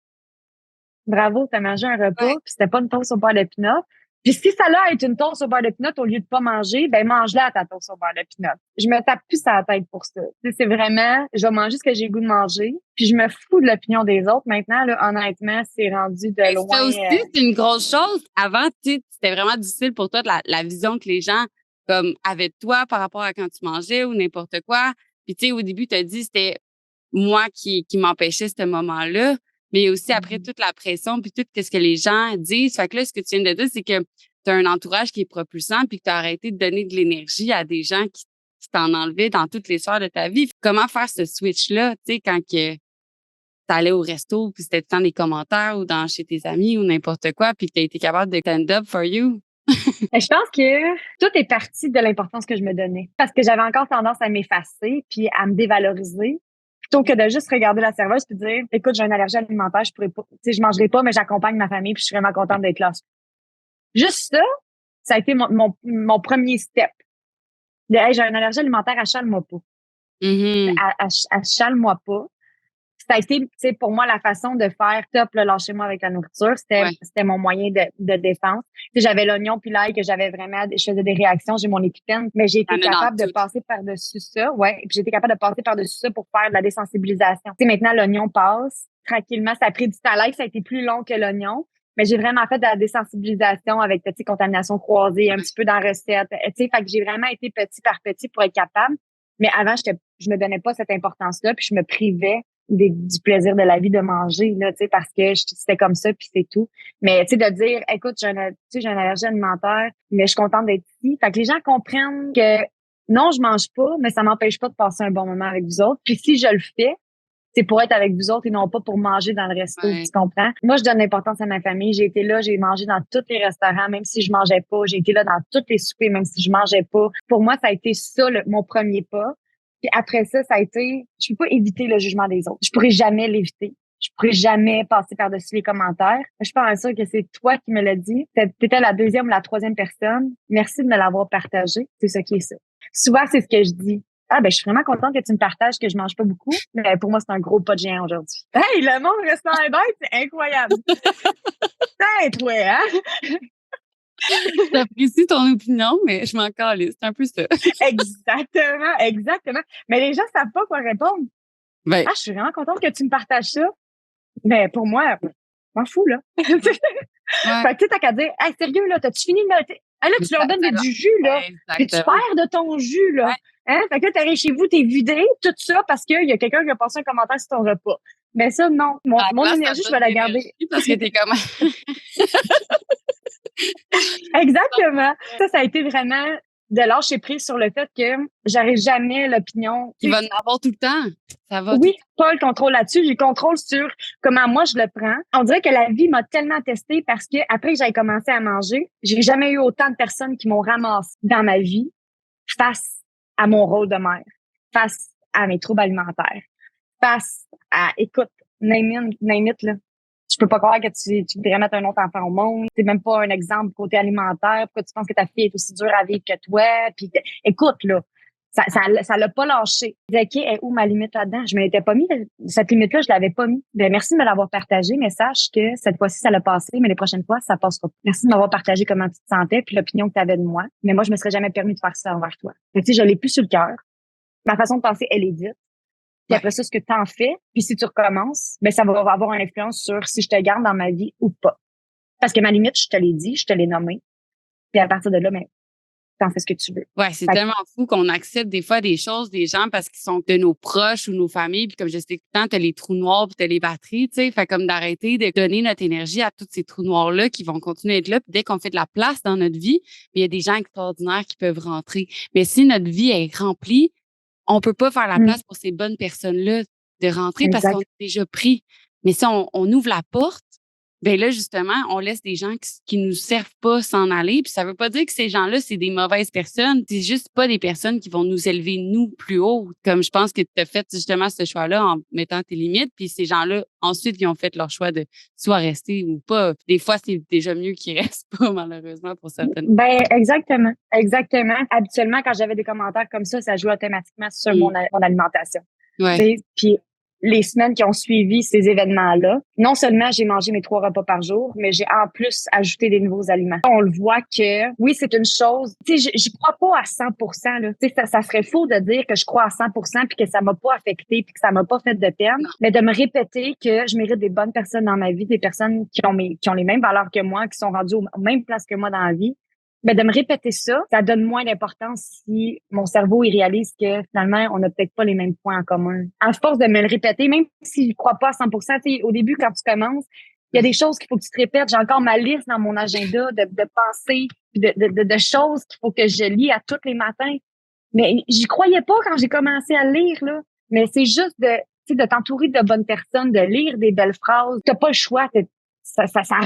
bravo, t'as mangé un repas, Ouais. puis c'était pas une toast au beurre de pinot. Puis si ça là est une toast au beurre de pinot au lieu de pas manger, ben mange-la à ta toast au beurre de pinot. Je me tape plus à la tête pour ça. Tu sais, c'est vraiment, je vais manger ce que j'ai le goût de manger, puis je me fous de l'opinion des autres. Maintenant, là, honnêtement, c'est rendu de Ben, loin. ça aussi, c'est une grosse chose. Avant, tu sais, c'était vraiment difficile pour toi de la vision que les gens comme avaient de toi par rapport à quand tu mangeais ou n'importe quoi. Puis tu sais, au début, tu as dit c'était moi qui m'empêchait ce moment-là, mais aussi après Mhm. toute la pression puis tout ce que les gens disent. Fait que là, ce que tu viens de dire, c'est que tu as un entourage qui est propulsant puis que tu as arrêté de donner de l'énergie à des gens qui t'en enlevaient dans toutes les sphères de ta vie. Comment faire ce switch-là, tu sais, quand que t'allais au resto, puis c'était tout le temps des commentaires ou dans chez tes amis ou n'importe quoi, puis que tu as été capable de stand up for you. Mais je pense que tout est parti de l'importance que je me donnais. Parce que j'avais encore tendance à m'effacer puis à me dévaloriser. Plutôt que de juste regarder la serveuse puis dire, écoute, j'ai une allergie alimentaire, je pourrais pas, tu sais, je mangerai pas, mais j'accompagne ma famille puis je suis vraiment contente d'être là. Juste ça, ça a été mon premier step. de hey, j'ai une allergie alimentaire, achale-moi pas. Mhm. Achale-moi pas. Ça a été, tu sais, pour moi, la façon de faire top, là, lâchez-moi avec la nourriture, Ouais. c'était mon moyen de défense. Tu sais, j'avais l'oignon puis l'ail que j'avais vraiment, je faisais des réactions, j'ai mon épipène, mais j'ai Il été y en a dans capable de tout. passer par-dessus ça, ouais, puis j'ai été capable de passer par-dessus ça pour faire de la désensibilisation. Tu sais, maintenant, l'oignon passe tranquillement. Ça a pris du temps. L'ail, ça a été plus long que l'oignon, mais j'ai vraiment fait de la désensibilisation avec, tu sais, contamination croisée, un Ouais. petit peu dans la recette. Tu sais, fait que j'ai vraiment été petit par petit pour être capable. Mais avant, je me donnais pas cette importance-là, puis je me privais du plaisir de la vie de manger, là, tu sais, parce que c'était comme ça, puis c'est tout. Mais, tu sais, de dire, écoute, j'ai une allergie alimentaire, mais je suis contente d'être ici. Fait que les gens comprennent que non, je mange pas, mais ça m'empêche pas de passer un bon moment avec vous autres. Puis si je le fais, c'est pour être avec vous autres et non pas pour manger dans le resto, Ouais. tu comprends? Moi, je donne l'importance à ma famille. J'ai été là, j'ai mangé dans tous les restaurants, même si je mangeais pas. J'ai été là dans tous les soupers, même si je mangeais pas. Pour moi, ça a été ça, mon premier pas. Puis après ça, ça a été, je peux pas éviter le jugement des autres. Je pourrais jamais l'éviter. Je pourrais jamais passer par-dessus les commentaires. Je suis pas sûre que c'est toi qui me l'as dit. T'étais la deuxième ou la troisième personne. Merci de me l'avoir partagé. C'est ça qui est ça. Souvent, c'est ce que je dis. Ah, ben, je suis vraiment contente que tu me partages que je mange pas beaucoup. Mais pour moi, c'est un gros pas de géant aujourd'hui. Hey, le monde restant bête, c'est incroyable. Hey, toi, hein? J'apprécie ton opinion, mais je m'en calisse. C'est un peu ça. Exactement, exactement. Mais les gens savent pas quoi répondre. Ben, Ah, je suis vraiment contente que tu me partages ça. Mais pour moi, je m'en fous, là. ouais. Fait que tu sais, t'as qu'à dire, hey, sérieux, là, t'as-tu fini de noter? Ah, là, tu leur donnes du jus, là. Puis tu Exactement. perds de ton jus, là. Ouais. Hein? Fait que là, t'arrives chez vous, t'es vidé, tout ça, parce qu'il y a quelqu'un qui a passé un commentaire sur ton repas. Mais ça, non. À la Mon place, ça énergie, te je vais donne la de garder. l'énergie parce que t'es comme. Exactement. Ça a été vraiment de lâcher prise sur le fait que j'arrive jamais l'opinion. Il va en avoir tout le temps. Ça va tout Oui, le temps. pas le contrôle là-dessus. J'ai le contrôle sur comment moi je le prends. On dirait que la vie m'a tellement testé parce que après que j'avais commencé à manger, j'ai jamais eu autant de personnes qui m'ont ramassé dans ma vie face à mon rôle de mère, face à mes troubles alimentaires, face à, écoute, name it, là. Je peux pas croire que tu voudrais mettre un autre enfant au monde. C'est même pas un exemple côté alimentaire. Pourquoi tu penses que ta fille est aussi dure à vivre que toi? Puis, écoute, là, ça l'a pas lâché. Je disais, OK, est où ma limite là-dedans? Je me l'étais pas mis. Cette limite-là, je l'avais pas mis. Ben, merci de me l'avoir partagé, mais sache que cette fois-ci, ça l'a passé, mais les prochaines fois, ça passera pas. Merci de m'avoir partagé comment tu te sentais puis l'opinion que tu avais de moi. Mais moi, je me serais jamais permis de faire ça envers toi. Tu sais, je l'ai plus sur le cœur. Ma façon de penser, elle est dite. Puis Ouais. après ça, ce que tu en fais, puis si tu recommences, ben ça va avoir une influence sur si je te garde dans ma vie ou pas. Parce que ma limite, je te l'ai dit, je te l'ai nommée. Puis à partir de là, ben, t'en fais ce que tu veux. Ouais, c'est Fait que, tellement fou qu'on accepte des fois des choses des gens parce qu'ils sont de nos proches ou nos familles. Puis comme je sais tout le temps, t'as les trous noirs puis t'as les batteries, tu sais. Fait comme d'arrêter de donner notre énergie à tous ces trous noirs-là qui vont continuer à être là. Puis dès qu'on fait de la place dans notre vie, il y a des gens extraordinaires qui peuvent rentrer. Mais si notre vie est remplie, on peut pas faire la place pour ces bonnes personnes-là de rentrer parce qu'on exact. est déjà pris. Mais si on ouvre la porte, ben là, justement, on laisse des gens qui nous servent pas s'en aller. Puis ça veut pas dire que ces gens-là, c'est des mauvaises personnes. C'est juste pas des personnes qui vont nous élever, nous, plus haut. Comme je pense que tu as fait justement ce choix-là en mettant tes limites. Puis ces gens-là, ensuite, ils ont fait leur choix de soit rester ou pas. Des fois, c'est déjà mieux qu'ils restent pas, malheureusement, pour certaines Ben, exactement. Exactement. Habituellement, quand j'avais des commentaires comme ça joue automatiquement sur personnes. mon alimentation. Ouais. Tu sais, puis les semaines qui ont suivi ces événements-là, non seulement j'ai mangé mes 3 repas par jour, mais j'ai en plus ajouté des nouveaux aliments. On le voit que, oui, c'est une chose, tu sais, j'y crois pas à 100%, là. Tu sais, ça serait faux de dire que je crois à 100% puis que ça m'a pas affecté puis que ça m'a pas fait de peine, Non. mais de me répéter que je mérite des bonnes personnes dans ma vie, des personnes qui ont les mêmes valeurs que moi, qui sont rendues aux mêmes places que moi dans la vie. Ben, de me répéter ça donne moins d'importance si mon cerveau, il réalise que finalement, on n'a peut-être pas les mêmes points en commun. À force de me le répéter, même si je crois pas à 100%, tu sais, au début, quand tu commences, il y a des choses qu'il faut que tu te répètes. J'ai encore ma liste dans mon agenda de pensées, puis de choses qu'il faut que je lis à tous les matins. Mais j'y croyais pas quand j'ai commencé à lire, là. Mais c'est juste tu sais, de t'entourer de bonnes personnes, de lire des belles phrases. T'as pas le choix. Ça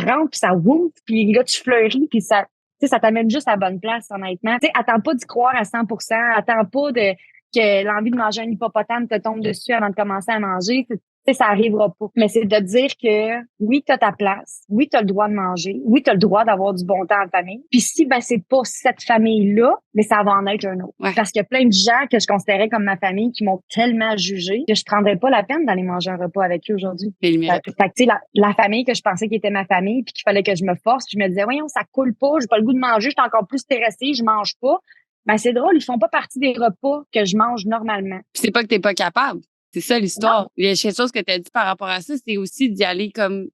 rentre, puis ça whoop, puis là, tu fleuris, puis ça, tu sais, ça t'amène juste à la bonne place, honnêtement. Tu sais, attends pas d'y croire à 100%. Attends pas que l'envie de manger un hippopotame te tombe dessus avant de commencer à manger. Tu sais, ça arrivera pas. Mais c'est de dire que oui, t'as ta place. Oui, t'as le droit de manger. Oui, t'as le droit d'avoir du bon temps en famille. Puis si, ben, c'est pas cette famille-là, mais ça va en être un autre. Ouais. Parce qu'il y a plein de gens que je considérais comme ma famille qui m'ont tellement jugée que je prendrais pas la peine d'aller manger un repas avec eux aujourd'hui. Mais il Fait mérite. que, tu sais, la famille que je pensais qui était ma famille puis qu'il fallait que je me force, puis je me disais, voyons, ça coule pas, j'ai pas le goût de manger, je suis encore plus stressée, je mange pas. Ben, c'est drôle, ils font pas partie des repas que je mange normalement. Puis c'est pas que t'es pas capable. C'est ça Non. l'histoire. Il y a quelque chose que tu as dit par rapport à ça, c'est aussi d'y aller comme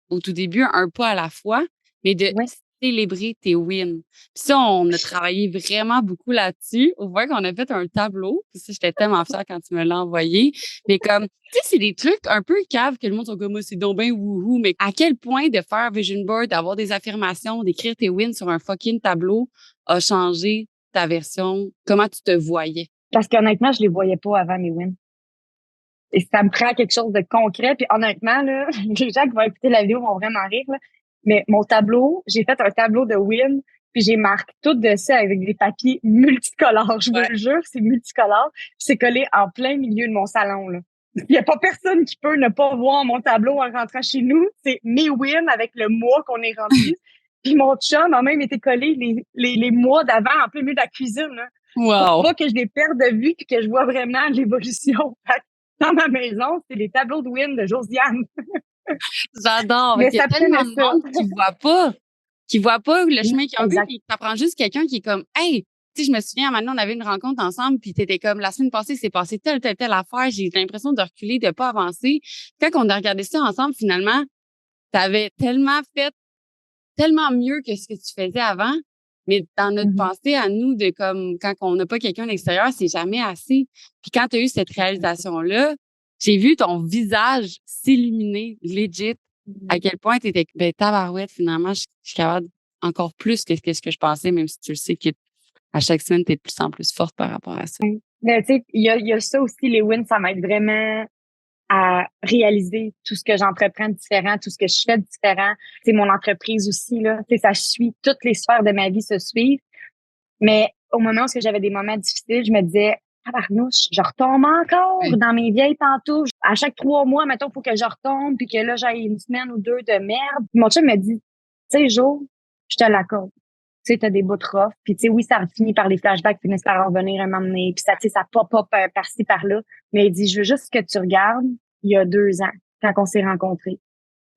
au tout début, un pas à la fois, mais de Ouais. célébrer tes wins. Puis ça, on a travaillé vraiment beaucoup là-dessus. Au point qu'on a fait un tableau. Puis ça, j'étais tellement fière quand tu me l'as envoyé. Mais comme, tu sais, c'est des trucs un peu caves que le monde sont comme, moi, c'est donc ben wouhou. Mais à quel point de faire vision board, d'avoir des affirmations, d'écrire tes wins sur un fucking tableau a changé ta version, comment tu te voyais? Parce qu'honnêtement, je les voyais pas avant mes wins. Et ça me prend quelque chose de concret. Puis honnêtement, là, les gens qui vont écouter la vidéo vont vraiment rire, là. Mais mon tableau, j'ai fait un tableau de win, puis j'ai marqué tout dessus avec des papiers multicolores. Je vous le jure, c'est multicolore. Puis c'est collé en plein milieu de mon salon, là. Il n'y a pas personne qui peut ne pas voir mon tableau en rentrant chez nous. C'est mes wins avec le mois qu'on est rendu. Puis mon chum a même été collé les mois d'avant en plein milieu de la cuisine, là. Pour Wow! pas que je les perde de vue puis que je vois vraiment l'évolution. Dans ma maison, c'est les tableaux de win de Josiane. J'adore. Mais Il y a ça tellement prenait de ça. monde qui voit pas le chemin qu'ils ont vu, Exact. puis ça prend juste quelqu'un qui est comme, hey, tu sais, je me souviens, maintenant, on avait une rencontre ensemble, puis t'étais comme, la semaine passée, c'est passé telle affaire, j'ai l'impression de reculer, de pas avancer. Quand on a regardé ça ensemble, finalement, t'avais tellement fait, tellement mieux que ce que tu faisais avant, mais dans notre Mhm. pensée à nous, de comme, quand on n'a pas quelqu'un d'extérieur, c'est jamais assez. Puis quand tu as eu cette réalisation-là, j'ai vu ton visage s'illuminer, legit, à quel point tu étais, ben, tabarouette, finalement, je suis capable encore plus que ce que je pensais, même si tu le sais qu'à chaque semaine, tu es de plus en plus forte par rapport à ça. Mais tu sais, il y a ça aussi, les wins, ça m'aide vraiment à réaliser tout ce que j'entreprends de différent, tout ce que je fais de différent. C'est mon entreprise aussi, là. Tu sais, ça suit, toutes les sphères de ma vie se suivent. Mais au moment où j'avais des moments difficiles, je me disais, tabarnouche, je retombe encore Oui. dans mes vieilles pantoufles. À chaque 3 mois, mettons, faut que je retombe, puis que là, j'ai une semaine ou deux de merde. Mon chum me dit, tu sais, Jo, je te l'accorde. Tu sais, t'as des bouts de rough. Puis, tu sais, oui, ça finit par les flashbacks finissent par revenir un moment donné. Puis ça, tu sais, ça pop-up par-ci, par-là. Mais il dit, je veux juste que tu regardes il y a 2 ans, quand on s'est rencontrés.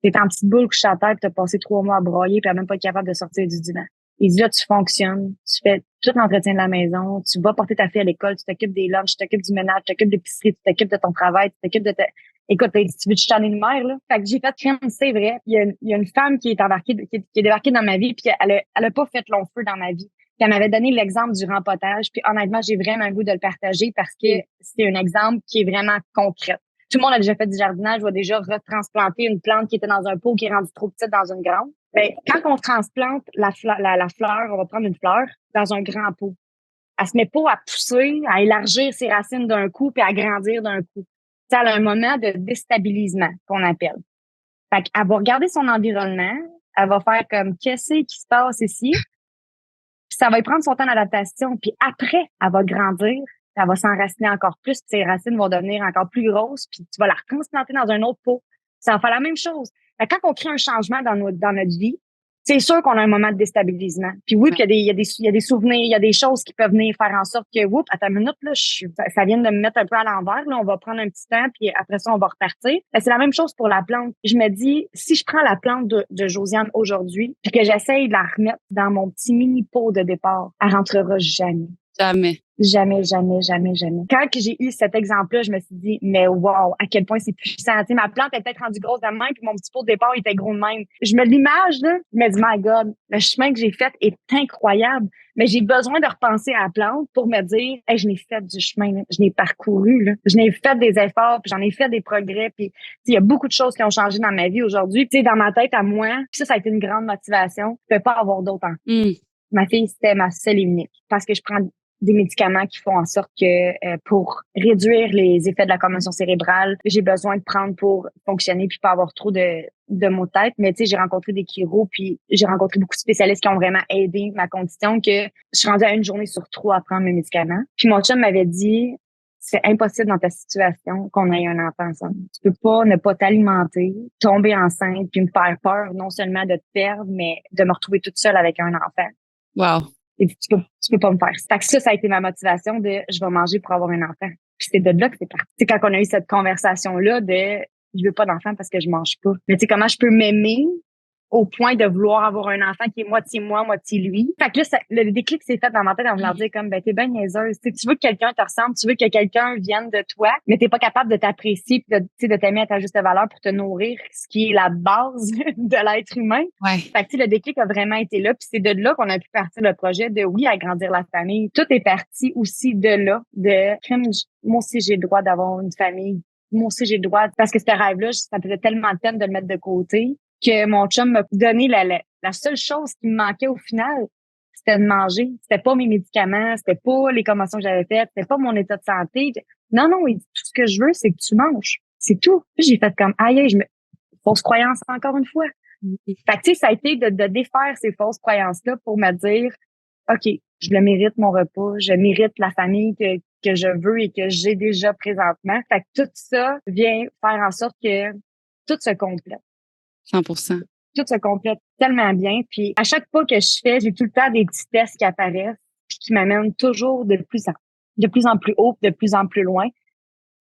T'es en petite boule couché à terre, puis t'as passé 3 mois à broyer, puis à même pas être capable de sortir du divan. Il dit, là, tu fonctionnes, tu fais tout l'entretien de la maison, tu vas porter ta fille à l'école, tu t'occupes des lunchs, tu t'occupes du ménage, tu t'occupes de l'épicerie, tu t'occupes de ton travail, tu t'occupes de ta... Écoute, tu veux te tanner une mère, là? Fait que j'ai fait crème, c'est vrai. Il y a une femme qui est embarquée, qui est débarquée dans ma vie, puis elle a pas fait long feu dans ma vie. Puis elle m'avait donné l'exemple du rempotage, puis honnêtement, j'ai vraiment le goût de le partager parce que c'est un exemple qui est vraiment concret. Tout le monde a déjà fait du jardinage ou a déjà retransplanté une plante qui était dans un pot qui est rendue trop petite dans une grande. Ben, quand on transplante la fleur, on va prendre une fleur dans un grand pot. Elle se met pas à pousser, à élargir ses racines d'un coup puis à grandir d'un coup. Ça a un moment de déstabilisement qu'on appelle. Fait qu'elle va regarder son environnement, elle va faire comme qu'est-ce qui se passe ici, puis ça va y prendre son temps d'adaptation, puis après, elle va grandir, elle va s'enraciner encore plus, puis ses racines vont devenir encore plus grosses, puis tu vas la retransplanter dans un autre pot. Ça va faire la même chose. Fait que quand on crée un changement dans notre vie, c'est sûr qu'on a un moment de déstabilisement. Puis oui, puis il y a des souvenirs, il y a des choses qui peuvent venir faire en sorte que, oups, attends une minute, là, ça vient de me mettre un peu à l'envers, là, on va prendre un petit temps, puis après ça, on va repartir. Ben, c'est la même chose pour la plante. Je me dis, si je prends la plante de Josiane aujourd'hui, puis que j'essaye de la remettre dans mon petit mini pot de départ, elle rentrera jamais. Jamais. Jamais, jamais, jamais, jamais. Quand que j'ai eu cet exemple-là, je me suis dit, mais wow, à quel point c'est puissant. Tu sais, ma plante est peut-être rendue grosse de même, puis mon petit pot de départ était gros de même. Je me l'image, là, je me dis, my God, le chemin que j'ai fait est incroyable. Mais j'ai besoin de repenser à la plante pour me dire, hey, je n'ai fait du chemin, là. Je n'ai parcouru, là. Je n'ai fait des efforts, puis j'en ai fait des progrès, puis il y a beaucoup de choses qui ont changé dans ma vie aujourd'hui. Tu sais, dans ma tête à moi, puis ça a été une grande motivation. Je peux pas avoir d'autre en. Ma fille, c'était ma seule et unique. Parce que je prends des médicaments qui font en sorte que pour réduire les effets de la commotion cérébrale, j'ai besoin de prendre pour fonctionner puis pas avoir trop de maux de tête. Mais tu sais, j'ai rencontré des chiros puis j'ai rencontré beaucoup de spécialistes qui ont vraiment aidé ma condition que je suis rendue à 1 journée sur 3 à prendre mes médicaments. Puis mon chum m'avait dit, c'est impossible dans ta situation qu'on ait un enfant ensemble. Tu peux pas ne pas t'alimenter, tomber enceinte, puis me faire peur non seulement de te perdre, mais de me retrouver toute seule avec un enfant. Wow. Et tu peux pas me faire ça. Fait que ça a été ma motivation de je vais manger pour avoir un enfant. Puis c'est de là que c'est parti. C'est quand on a eu cette conversation-là de je veux pas d'enfant parce que je mange pas. Mais tu sais, comment je peux m'aimer au point de vouloir avoir un enfant qui est moitié moi, moitié lui. Fait que là, le déclic s'est fait dans ma tête en voulant dire comme, ben, t'es bien niaiseuse. Tu sais, tu veux que quelqu'un te ressemble, tu veux que quelqu'un vienne de toi, mais t'es pas capable de t'apprécier puis de t'aimer à ta juste valeur pour te nourrir, ce qui est la base de l'être humain. Ouais. Fait que, tu sais, le déclic a vraiment été là, puis c'est de là qu'on a pu partir le projet de, oui, agrandir la famille. Tout est parti aussi de là, moi aussi, j'ai le droit d'avoir une famille. Moi aussi, j'ai le droit, parce que ce rêve-là, ça me faisait tellement de peine de le mettre de côté que mon chum m'a donné la seule chose qui me manquait au final, c'était de manger. C'était pas mes médicaments, c'était pas les commotions que j'avais faites, c'était pas mon état de santé. Non, non, il dit, tout ce que je veux, c'est que tu manges. C'est tout. Puis j'ai fait comme, aïe, fausse croyance encore une fois. Fait que, tu sais, ça a été de défaire ces fausses croyances-là pour me dire, OK, je le mérite, mon repas, je mérite la famille que je veux et que j'ai déjà présentement. Fait que tout ça vient faire en sorte que tout se complète. 100%. Tout se complète tellement bien. Puis à chaque pas que je fais, j'ai tout le temps des petits tests qui apparaissent puis qui m'amènent toujours de plus en plus haut, de plus en plus loin.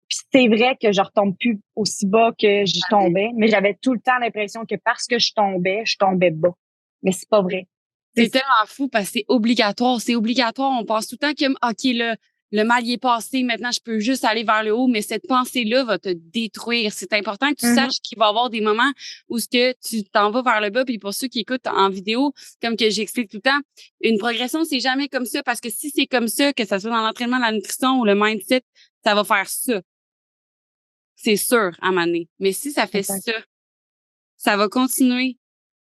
Puis c'est vrai que je retombe plus aussi bas que je tombais, mais j'avais tout le temps l'impression que parce que je tombais bas. Mais c'est pas vrai. C'est tellement fou parce que c'est obligatoire. C'est obligatoire. On pense tout le temps que, OK, le mal y est passé. Maintenant, je peux juste aller vers le haut. Mais cette pensée-là va te détruire. C'est important que tu saches qu'il va y avoir des moments où ce que tu t'en vas vers le bas. Puis pour ceux qui écoutent en vidéo, comme que j'explique tout le temps, une progression, c'est jamais comme ça. Parce que si c'est comme ça, que ça soit dans l'entraînement, la nutrition ou le mindset, ça va faire ça. C'est sûr, à un moment donné. Mais si ça fait ça, ça va continuer.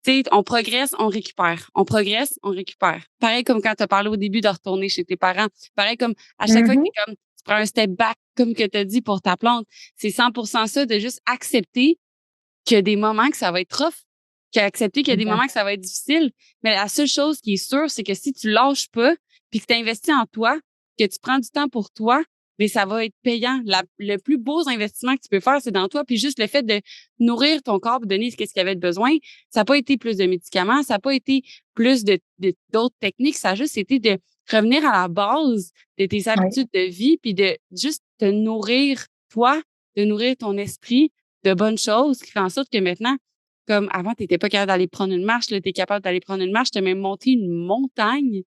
Tu sais, on progresse, on récupère. On progresse, on récupère. Pareil comme quand tu as parlé au début de retourner chez tes parents. Pareil comme à chaque fois que tu prends un step back, comme que tu as dit pour ta plante. C'est 100% ça, de juste accepter qu'il y a des moments que ça va être rough, accepter qu'il y a des moments que ça va être difficile. Mais la seule chose qui est sûre, c'est que si tu lâches pas, puis que tu investis en toi, que tu prends du temps pour toi, mais ça va être payant. Le plus beau investissement que tu peux faire, c'est dans toi. Puis juste le fait de nourrir ton corps, de donner ce qu'il avait besoin, ça n'a pas été plus de médicaments, ça n'a pas été plus d'autres techniques, ça a juste été de revenir à la base de tes habitudes de vie, puis de juste te nourrir toi, de nourrir ton esprit de bonnes choses qui fait en sorte que maintenant, comme avant, tu n'étais pas capable d'aller prendre une marche, là, tu es capable d'aller prendre une marche, tu as même monté une montagne.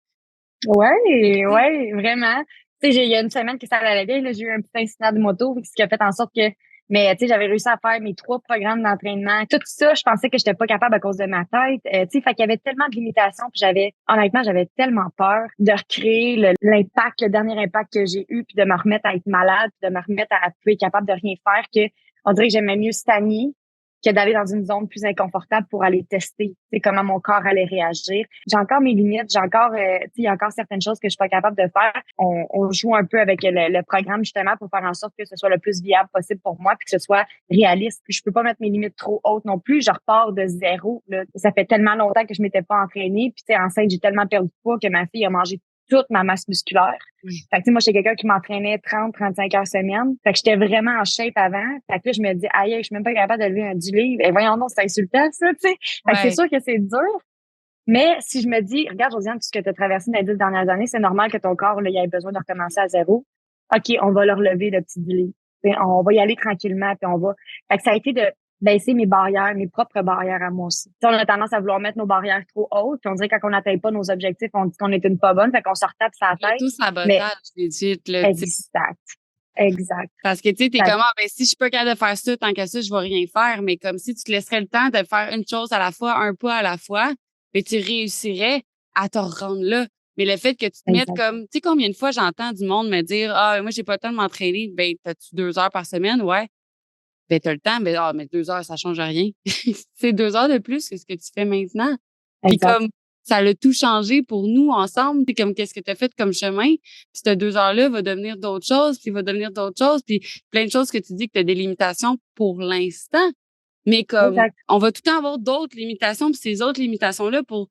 Ouais, vraiment. Tu sais, il y a une semaine que ça allait bien, là, j'ai eu un petit incident de moto, ce qui a fait en sorte que, mais tu sais, j'avais réussi à faire mes 3 programmes d'entraînement. Tout ça, je pensais que j'étais pas capable à cause de ma tête. Tu sais, fait qu'il y avait tellement de limitations, puis honnêtement, j'avais tellement peur de recréer le dernier impact que j'ai eu, puis de me remettre à être malade, puis de me remettre à plus être capable de rien faire, que on dirait que j'aimais mieux stagner que d'aller dans une zone plus inconfortable pour aller tester, comment mon corps allait réagir. J'ai encore mes limites, il y a encore certaines choses que je suis pas capable de faire. On joue un peu avec le programme justement pour faire en sorte que ce soit le plus viable possible pour moi puis que ce soit réaliste. Puis je peux pas mettre mes limites trop hautes non plus. Je repars de zéro. Là. Ça fait tellement longtemps que je m'étais pas entraînée. Puis enceinte, j'ai tellement perdu de poids que ma fille a mangé toute ma masse musculaire. Fait que, moi, j'étais quelqu'un qui m'entraînait 30-35 heures semaine. Fait que j'étais vraiment en shape avant. Fait que là, je me dis, aïe, je suis même pas capable de lever un 10 livres. Et voyons donc, c'est insultant, ça, tu sais. Fait que c'est sûr que c'est dur. Mais si je me dis, regarde, Josiane, tout ce que tu as traversé dans les 10 dernières années, c'est normal que ton corps, là, il ait besoin de recommencer à zéro. OK, on va le relever, le petit 10 livres. On va y aller tranquillement, puis on va. Fait que ça a été de baisser mes barrières, mes propres barrières à moi aussi. T'sais, on a tendance à vouloir mettre nos barrières trop hautes, puis on dirait que quand on n'atteint pas nos objectifs, on dit qu'on est une pas bonne, fait qu'on se retape sa tête. Tout sabotage, legit, là. Exact. Parce que, tu sais, t'es comme, ben, si je suis pas capable de faire ça, tant qu'à ça, je vais rien faire. Mais comme si tu te laisserais le temps de faire une chose à la fois, un pas à la fois, ben, tu réussirais à te rendre là. Mais le fait que tu te mettes comme, tu sais, combien de fois j'entends du monde me dire, moi, j'ai pas le temps de m'entraîner. Ben, t'as-tu 2 heures par semaine? Ouais. Ben, t'as le temps. Ben, mais 2 heures, ça change rien. C'est 2 heures de plus que ce que tu fais maintenant. Puis comme, ça a tout changé pour nous ensemble. Puis comme, qu'est-ce que tu as fait comme chemin? Puis ces 2 heures-là va devenir d'autres choses, puis va devenir d'autres choses, puis plein de choses que tu dis que tu as des limitations pour l'instant. Mais comme, on va tout le temps avoir d'autres limitations, puis ces autres limitations-là, pour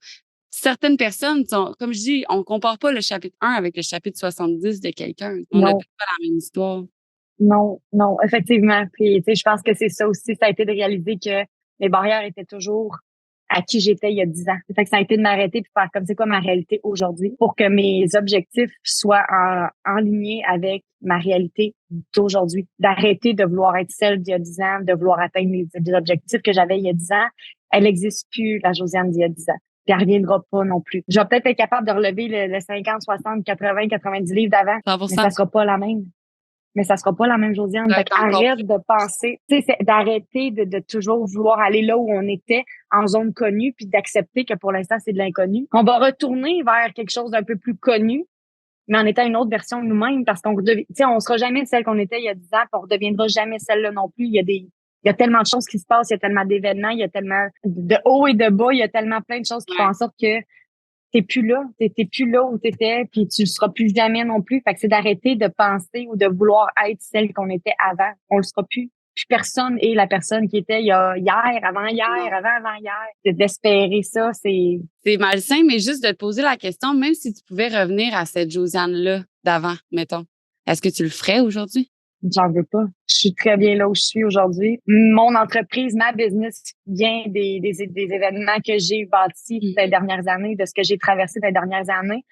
certaines personnes sont, comme je dis, on compare pas le chapitre 1 avec le chapitre 70 de quelqu'un. On n'a Non, pas la même histoire. non, non, effectivement. Puis, tu sais, je pense que c'est ça aussi. Ça a été de réaliser que mes barrières étaient toujours à qui j'étais il y a 10 ans. Fait que ça a été de m'arrêter puis faire comme c'est quoi ma réalité aujourd'hui pour que mes objectifs soient en ligne avec ma réalité d'aujourd'hui. D'arrêter de vouloir être celle d'il y a 10 ans, de vouloir atteindre les objectifs que j'avais il y a 10 ans. Elle n'existe plus, la Josiane d'il y a 10 ans. Puis elle reviendra pas non plus. Je vais peut-être être capable de relever le 50, 60, 80, 90 livres d'avant, mais 100%. ça sera pas la même. Mais ça sera pas la même Josiane. Fait arrête de penser, tu sais, d'arrêter de toujours vouloir aller là où on était en zone connue puis d'accepter que pour l'instant, c'est de l'inconnu. On va retourner vers quelque chose d'un peu plus connu, mais en étant une autre version de nous-mêmes parce qu'on tu sais, on sera jamais celle qu'on était il y a 10 ans puis on redeviendra jamais celle-là non plus. Il y a tellement de choses qui se passent, il y a tellement d'événements, il y a tellement de hauts et de bas, il y a tellement plein de choses qui font en sorte que t'es plus là, t'es plus là où t'étais, puis tu le seras plus jamais non plus. Fait que c'est d'arrêter de penser ou de vouloir être celle qu'on était avant. On le sera plus. Puis personne est la personne qui était il y a hier, avant-hier, avant-avant-hier. D'espérer ça, C'est malsain, mais juste de te poser la question, même si tu pouvais revenir à cette Josiane-là d'avant, mettons, est-ce que tu le ferais aujourd'hui? j'en veux pas. Je suis très bien là où je suis aujourd'hui. Mon entreprise, ma business vient des événements que j'ai bâtis les dernières années, de ce que j'ai traversé les dernières années.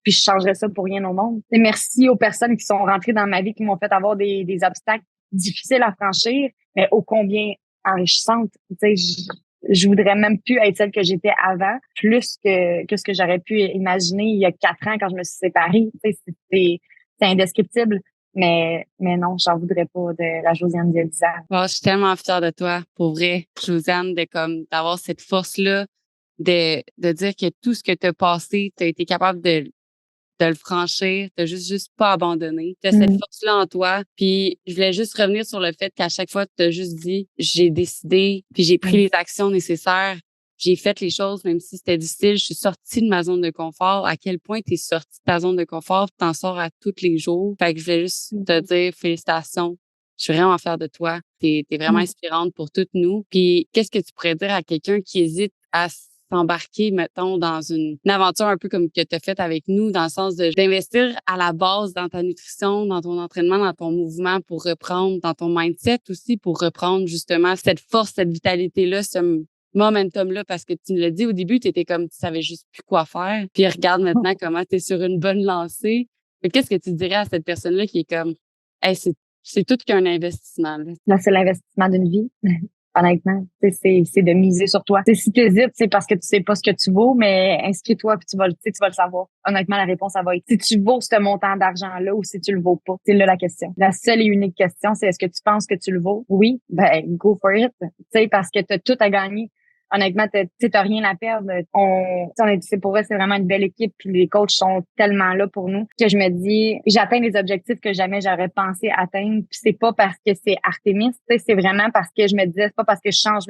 Puis je changerais ça pour rien au monde. Et merci aux personnes qui sont rentrées dans ma vie, qui m'ont fait avoir des obstacles difficiles à franchir, mais ô combien enrichissantes. Tu sais, je voudrais même plus être celle que j'étais avant, plus que ce que j'aurais pu imaginer il y a 4 ans quand je me suis séparée. Tu sais, c'est indescriptible. Mais non, j'en voudrais pas de la Josiane d'il y a 10 ans. Wow, je suis tellement fière de toi, pour vrai, Josiane, d'avoir cette force-là, de dire que tout ce que tu as passé, tu as été capable de le franchir, de juste pas abandonner. Tu as cette Mm. force-là en toi. Puis je voulais juste revenir sur le fait qu'à chaque fois, tu as juste dit, j'ai décidé, puis j'ai pris les actions nécessaires. J'ai fait les choses, même si c'était difficile. Je suis sortie de ma zone de confort. À quel point tu es sortie de ta zone de confort, tu t'en sors à tous les jours. Fait que je voulais juste te dire félicitations. Je suis vraiment fière de toi. T'es vraiment inspirante pour toutes nous. Puis qu'est-ce que tu pourrais dire à quelqu'un qui hésite à s'embarquer, mettons, dans une aventure un peu comme que tu as faite avec nous, dans le sens d'investir à la base dans ta nutrition, dans ton entraînement, dans ton mouvement pour reprendre, dans ton mindset aussi pour reprendre justement cette force, cette vitalité-là, ce momentum-là, parce que tu me l'as dit au début, tu étais comme, tu savais juste plus quoi faire. Puis regarde maintenant comment tu es sur une bonne lancée. Qu'est-ce que tu dirais à cette personne-là qui est comme, hey, c'est tout qu'un investissement, là. Là, c'est l'investissement d'une vie. Honnêtement, c'est de miser sur toi. Si tu hésites, c'est parce que tu sais pas ce que tu vaux, mais inscris-toi puis tu vas le savoir. Honnêtement, la réponse, ça va être si tu vaux ce montant d'argent-là ou si tu le vaux pas. C'est là la question. La seule et unique question, c'est est-ce que tu penses que tu le vaux? Oui, ben go for it. Tu sais, parce que tu as tout à gagner. Honnêtement, t'as rien à perdre. C'est pour vrai, c'est vraiment une belle équipe. Puis les coachs sont tellement là pour nous que je me dis, j'atteins les objectifs que jamais j'aurais pensé atteindre. Puis c'est pas parce que c'est Artemis, c'est vraiment parce que je me disais, c'est pas parce que je change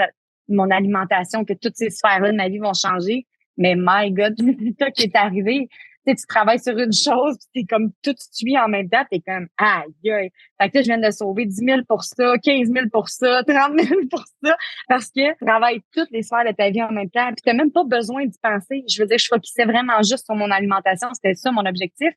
mon alimentation que toutes ces sphères-là de ma vie vont changer. Mais my God, c'est ça qui est arrivé. Tu travailles sur une chose, puis t'es comme tout suit en même temps, t'es comme aïe, aïe. Fait que là, je viens de sauver 10 000 pour ça, 15 000 pour ça, 30 000 pour ça, parce que tu travailles toutes les sphères de ta vie en même temps, puis t'as même pas besoin d'y penser. Je veux dire, je focusais vraiment juste sur mon alimentation, c'était ça mon objectif.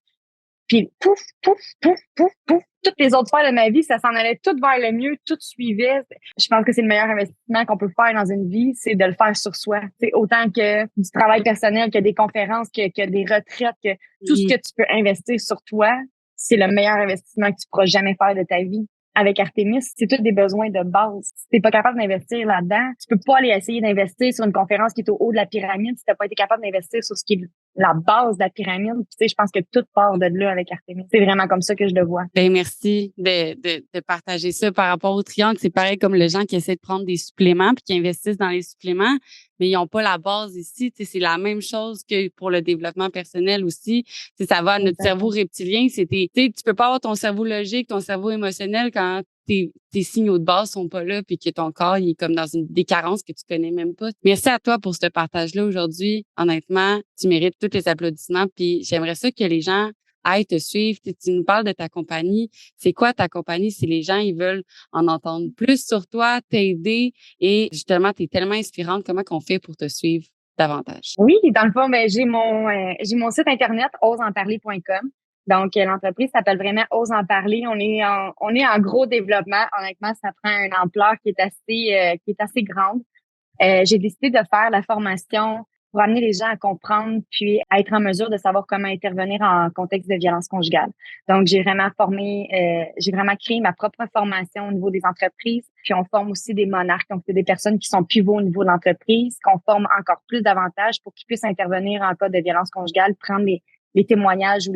Puis pouf, pouf, pouf, pouf, pouf, toutes les autres sphères de ma vie, ça s'en allait tout vers le mieux, tout suivait. Je pense que c'est le meilleur investissement qu'on peut faire dans une vie, c'est de le faire sur soi. C'est autant que du travail personnel, que des conférences, que des retraites, que tout ce que tu peux investir sur toi, c'est le meilleur investissement que tu pourras jamais faire de ta vie. Avec Artemis, c'est tous des besoins de base. Si t'es pas capable d'investir là-dedans, tu peux pas aller essayer d'investir sur une conférence qui est au haut de la pyramide si t'as pas été capable d'investir sur ce qui est la base de la pyramide. Puis, tu sais, je pense que tout part de là avec Artemis. C'est vraiment comme ça que je le vois. Ben merci de partager ça par rapport au triangle. C'est pareil comme les gens qui essaient de prendre des suppléments puis qui investissent dans les suppléments, mais ils n'ont pas la base ici. Tu sais, c'est la même chose que pour le développement personnel aussi. Tu sais, ça va à notre cerveau reptilien. Tu peux pas avoir ton cerveau logique, ton cerveau émotionnel quand tes signaux de base sont pas là puis que ton corps il est comme dans des carences que tu connais même pas. Merci à toi pour ce partage-là aujourd'hui. Honnêtement, tu mérites tous les applaudissements puis j'aimerais ça que les gens aillent te suivre. Tu nous parles de ta compagnie. C'est quoi ta compagnie si les gens ils veulent en entendre plus sur toi, t'aider et justement, tu es tellement inspirante. Comment qu'on fait pour te suivre? davantage? Oui, dans le fond, ben, j'ai mon site internet osesenparler.com. Donc, l'entreprise s'appelle vraiment Ose en parler. On est en gros développement. Honnêtement, ça prend une ampleur qui est assez grande. J'ai décidé de faire la formation pour amener les gens à comprendre puis à être en mesure de savoir comment intervenir en contexte de violence conjugale. Donc, j'ai vraiment créé ma propre formation au niveau des entreprises. Puis, on forme aussi des monarques, donc c'est des personnes qui sont pivots au niveau de l'entreprise, qu'on forme encore plus davantage pour qu'ils puissent intervenir en cas de violence conjugale, prendre les témoignages ou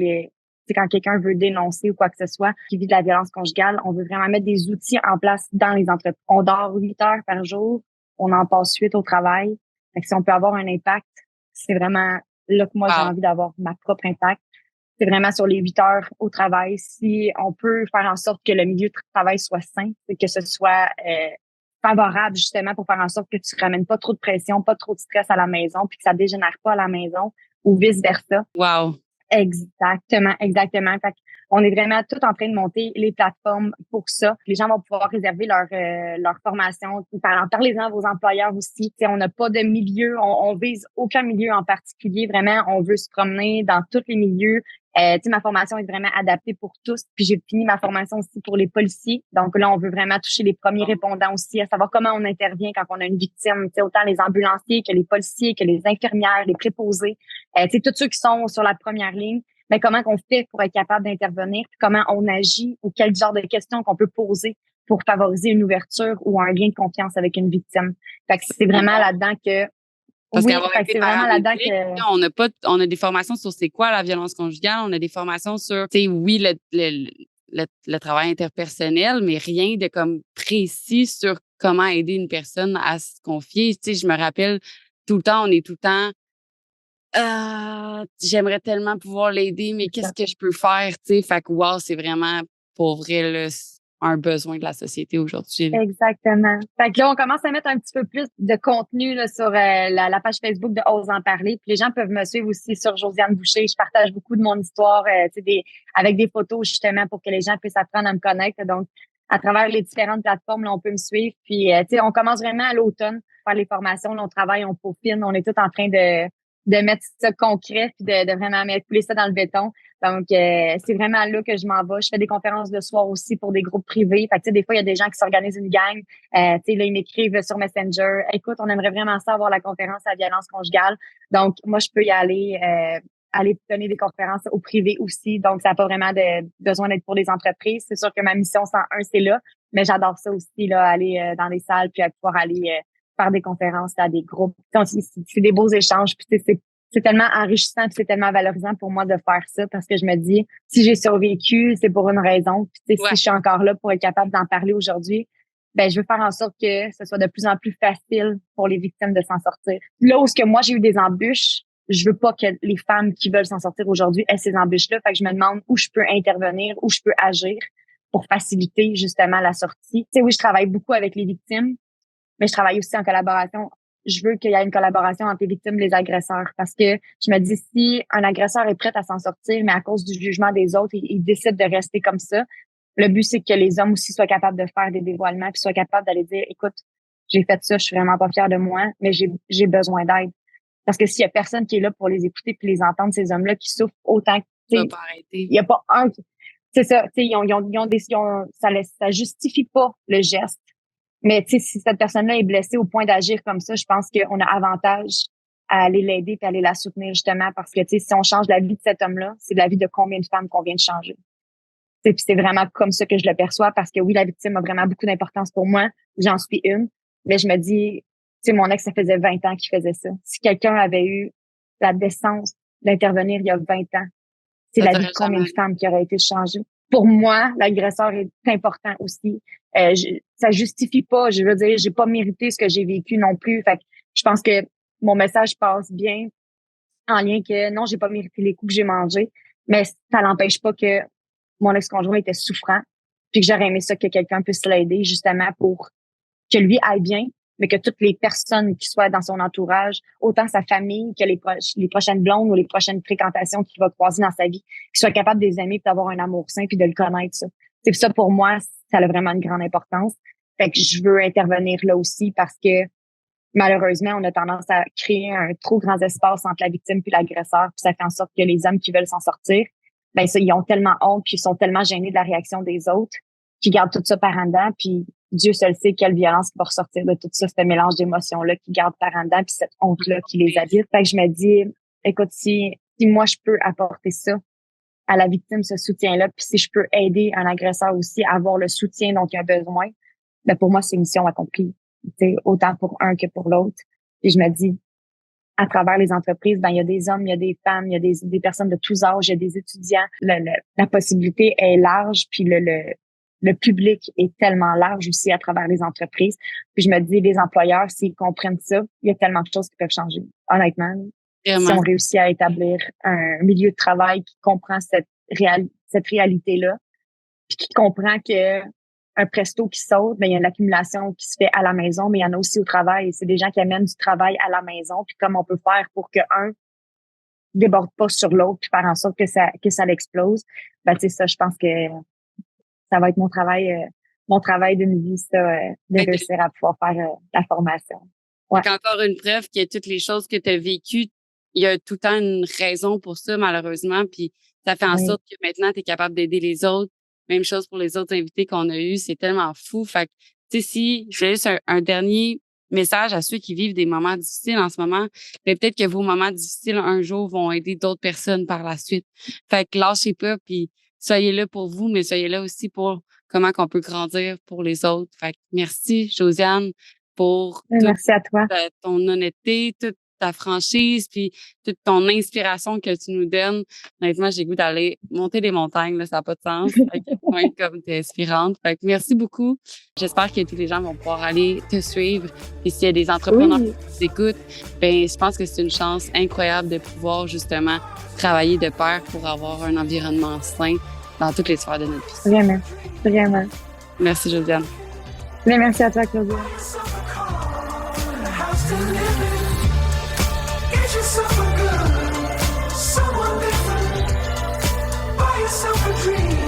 c'est quand quelqu'un veut dénoncer ou quoi que ce soit qui vit de la violence conjugale. On veut vraiment mettre des outils en place dans les entreprises. On dort 8 heures par jour. On en passe 8 au travail. Fait que si on peut avoir un impact, c'est vraiment là que moi, j'ai Wow. envie d'avoir ma propre impact. C'est vraiment sur les 8 heures au travail. Si on peut faire en sorte que le milieu de travail soit sain, et que ce soit favorable justement pour faire en sorte que tu ramènes pas trop de pression, pas trop de stress à la maison, puis que ça dégénère pas à la maison ou vice-versa. Wow. Exactement, exactement. Fait on est vraiment tout en train de monter les plateformes pour ça. Les gens vont pouvoir réserver leur formation. Parlez-en à vos employeurs aussi. T'sais, on n'a pas de milieu, on vise aucun milieu en particulier. Vraiment, on veut se promener dans tous les milieux. Ma formation est vraiment adaptée pour tous. Puis j'ai fini ma formation aussi pour les policiers. Donc là, on veut vraiment toucher les premiers répondants aussi, à savoir comment on intervient quand on a une victime. Autant les ambulanciers que les policiers, que les infirmières, les préposés. Tous ceux qui sont sur la première ligne. Mais comment qu'on fait pour être capable d'intervenir, puis comment on agit ou quel genre de questions qu'on peut poser pour favoriser une ouverture ou un lien de confiance avec une victime. Fait que c'est vraiment là-dedans que Parce oui, qu'avoir fait que été c'est vraiment là-dedans paramédic, que on a des formations sur c'est quoi la violence conjugale, on a des formations sur, tu sais, oui, le travail interpersonnel, mais rien de comme précis sur comment aider une personne à se confier. Tu sais, je me rappelle tout le temps, on est tout le temps, j'aimerais tellement pouvoir l'aider, mais qu'est-ce que je peux faire, tu sais? Fait que, wow, c'est vraiment, pour vrai, là, un besoin de la société aujourd'hui, là. exactement. Fait que là, on commence à mettre un petit peu plus de contenu là, sur la page Facebook de Ose en parler. Puis les gens peuvent me suivre aussi sur Josiane Boucher. Je partage beaucoup de mon histoire avec des photos justement pour que les gens puissent apprendre à me connaître. Donc, à travers les différentes plateformes, là, on peut me suivre. Puis, on commence vraiment à l'automne faire les formations. Là, on travaille, on peaufine. On est tout en train de mettre ça concret puis de vraiment mettre couler ça dans le béton. Donc, c'est vraiment là que je m'en vais. Je fais des conférences le soir aussi pour des groupes privés. Fait que, des fois, il y a des gens qui s'organisent une gang. Là, ils m'écrivent sur Messenger. Écoute, on aimerait vraiment ça avoir la conférence à violence conjugale. Donc, moi, je peux y aller donner des conférences au privé aussi. Donc, ça n'a pas vraiment besoin d'être pour les entreprises. C'est sûr que ma mission 101, c'est là. Mais j'adore ça aussi, là, aller dans des salles puis à pouvoir aller faire des conférences à des groupes. C'est des beaux échanges. Puis, c'est tellement enrichissant puis c'est tellement valorisant pour moi de faire ça parce que je me dis, si j'ai survécu, c'est pour une raison. Puis, si je suis encore là pour être capable d'en parler aujourd'hui, ben, je veux faire en sorte que ce soit de plus en plus facile pour les victimes de s'en sortir. Là où ce que moi, j'ai eu des embûches, je veux pas que les femmes qui veulent s'en sortir aujourd'hui aient ces embûches-là. Fait que je me demande où je peux intervenir, où je peux agir pour faciliter justement la sortie. Oui, je travaille beaucoup avec les victimes, mais je travaille aussi en collaboration. Je veux qu'il y ait une collaboration entre les victimes et les agresseurs parce que je me dis si un agresseur est prêt à s'en sortir, mais à cause du jugement des autres, il décide de rester comme ça. Le but, c'est que les hommes aussi soient capables de faire des dévoilements puis soient capables d'aller dire, écoute, j'ai fait ça, je suis vraiment pas fière de moi, mais j'ai besoin d'aide. Parce que s'il y a personne qui est là pour les écouter puis les entendre, ces hommes-là qui souffrent autant, Ça va pas arrêter. il y a pas un c'est ça, ça justifie pas le geste. Mais si cette personne-là est blessée au point d'agir comme ça, je pense qu'on a avantage à aller l'aider et aller la soutenir justement parce que si on change la vie de cet homme-là, c'est la vie de combien de femmes qu'on vient de changer. Puis c'est vraiment comme ça que je le perçois parce que oui, la victime a vraiment beaucoup d'importance pour moi. J'en suis une. Mais je me dis, mon ex, ça faisait 20 ans qu'il faisait ça. Si quelqu'un avait eu la décence d'intervenir il y a 20 ans, c'est la vie de combien de femmes qui aurait été changée. Pour moi, l'agresseur est important aussi. Ça justifie pas, je veux dire, j'ai pas mérité ce que j'ai vécu non plus. Fait que je pense que mon message passe bien en lien que non, j'ai pas mérité les coups que j'ai mangés, mais ça n'empêche pas que mon ex-conjoint était souffrant, puis que j'aurais aimé ça que quelqu'un puisse l'aider justement pour que lui aille bien, mais que toutes les personnes qui soient dans son entourage, autant sa famille que les prochaines blondes ou les prochaines fréquentations qu'il va croiser dans sa vie, qu'ils soient capables de les aimer puis d'avoir un amour sain puis de le connaître, ça. C'est ça pour moi, ça a vraiment une grande importance. Fait que je veux intervenir là aussi parce que malheureusement, on a tendance à créer un trop grand espace entre la victime puis l'agresseur, puis ça fait en sorte que les hommes qui veulent s'en sortir, ben ça, ils ont tellement honte puis ils sont tellement gênés de la réaction des autres qu'ils gardent tout ça par en dedans, puis Dieu seul sait quelle violence qui va ressortir de tout ça, ce mélange d'émotions-là qu'ils gardent par en dedans, puis cette honte-là qui les habite. Fait que je me dis, écoute, si moi je peux apporter ça à la victime, ce soutien-là, puis si je peux aider un agresseur aussi à avoir le soutien dont il a besoin, ben pour moi, c'est une mission accomplie. T'sais, autant pour un que pour l'autre. Et je me dis, à travers les entreprises, ben il y a des hommes, il y a des femmes, il y a des personnes de tous âges, il y a des étudiants. La possibilité est large, puis le public est tellement large aussi à travers les entreprises. Puis je me dis, les employeurs, s'ils comprennent ça, il y a tellement de choses qui peuvent changer. Honnêtement, Vraiment. si on réussit à établir un milieu de travail qui comprend cette réalité-là, puis qui comprend que un presto qui saute, ben il y a une accumulation qui se fait à la maison, mais il y en a aussi au travail. C'est des gens qui amènent du travail à la maison, puis comme on peut faire pour que un déborde pas sur l'autre, puis faire en sorte que ça l'explose. Ben tu sais ça, je pense que ça va être mon travail de vie, ça, de réussir à pouvoir faire la formation. Ouais. Encore une preuve que toutes les choses que tu as vécues, il y a tout le temps une raison pour ça, malheureusement, puis ça fait en sorte que maintenant, tu es capable d'aider les autres. Même chose pour les autres invités qu'on a eus, c'est tellement fou. Fait que, tu sais, si je fais juste un dernier message à ceux qui vivent des moments difficiles en ce moment, mais peut-être que vos moments difficiles un jour vont aider d'autres personnes par la suite. Fait que lâchez pas, puis soyez là pour vous, mais soyez là aussi pour comment qu'on peut grandir pour les autres. Fait que merci, Josiane, pour merci à toi. Ton honnêteté, toute ta franchise, puis toute ton inspiration que tu nous donnes. Honnêtement, j'ai le goût d'aller monter des montagnes, là, ça n'a pas de sens. Comme tu es inspirante. Fait que merci beaucoup. J'espère que tous les gens vont pouvoir aller te suivre. Et s'il y a des entrepreneurs qui t'écoutent, ben je pense que c'est une chance incroyable de pouvoir justement travailler de pair pour avoir un environnement sain dans toutes les sphères de notre vie. Vraiment, vraiment. Merci, Josiane. Mais merci à toi, Claudia. Someone different, buy yourself a dream.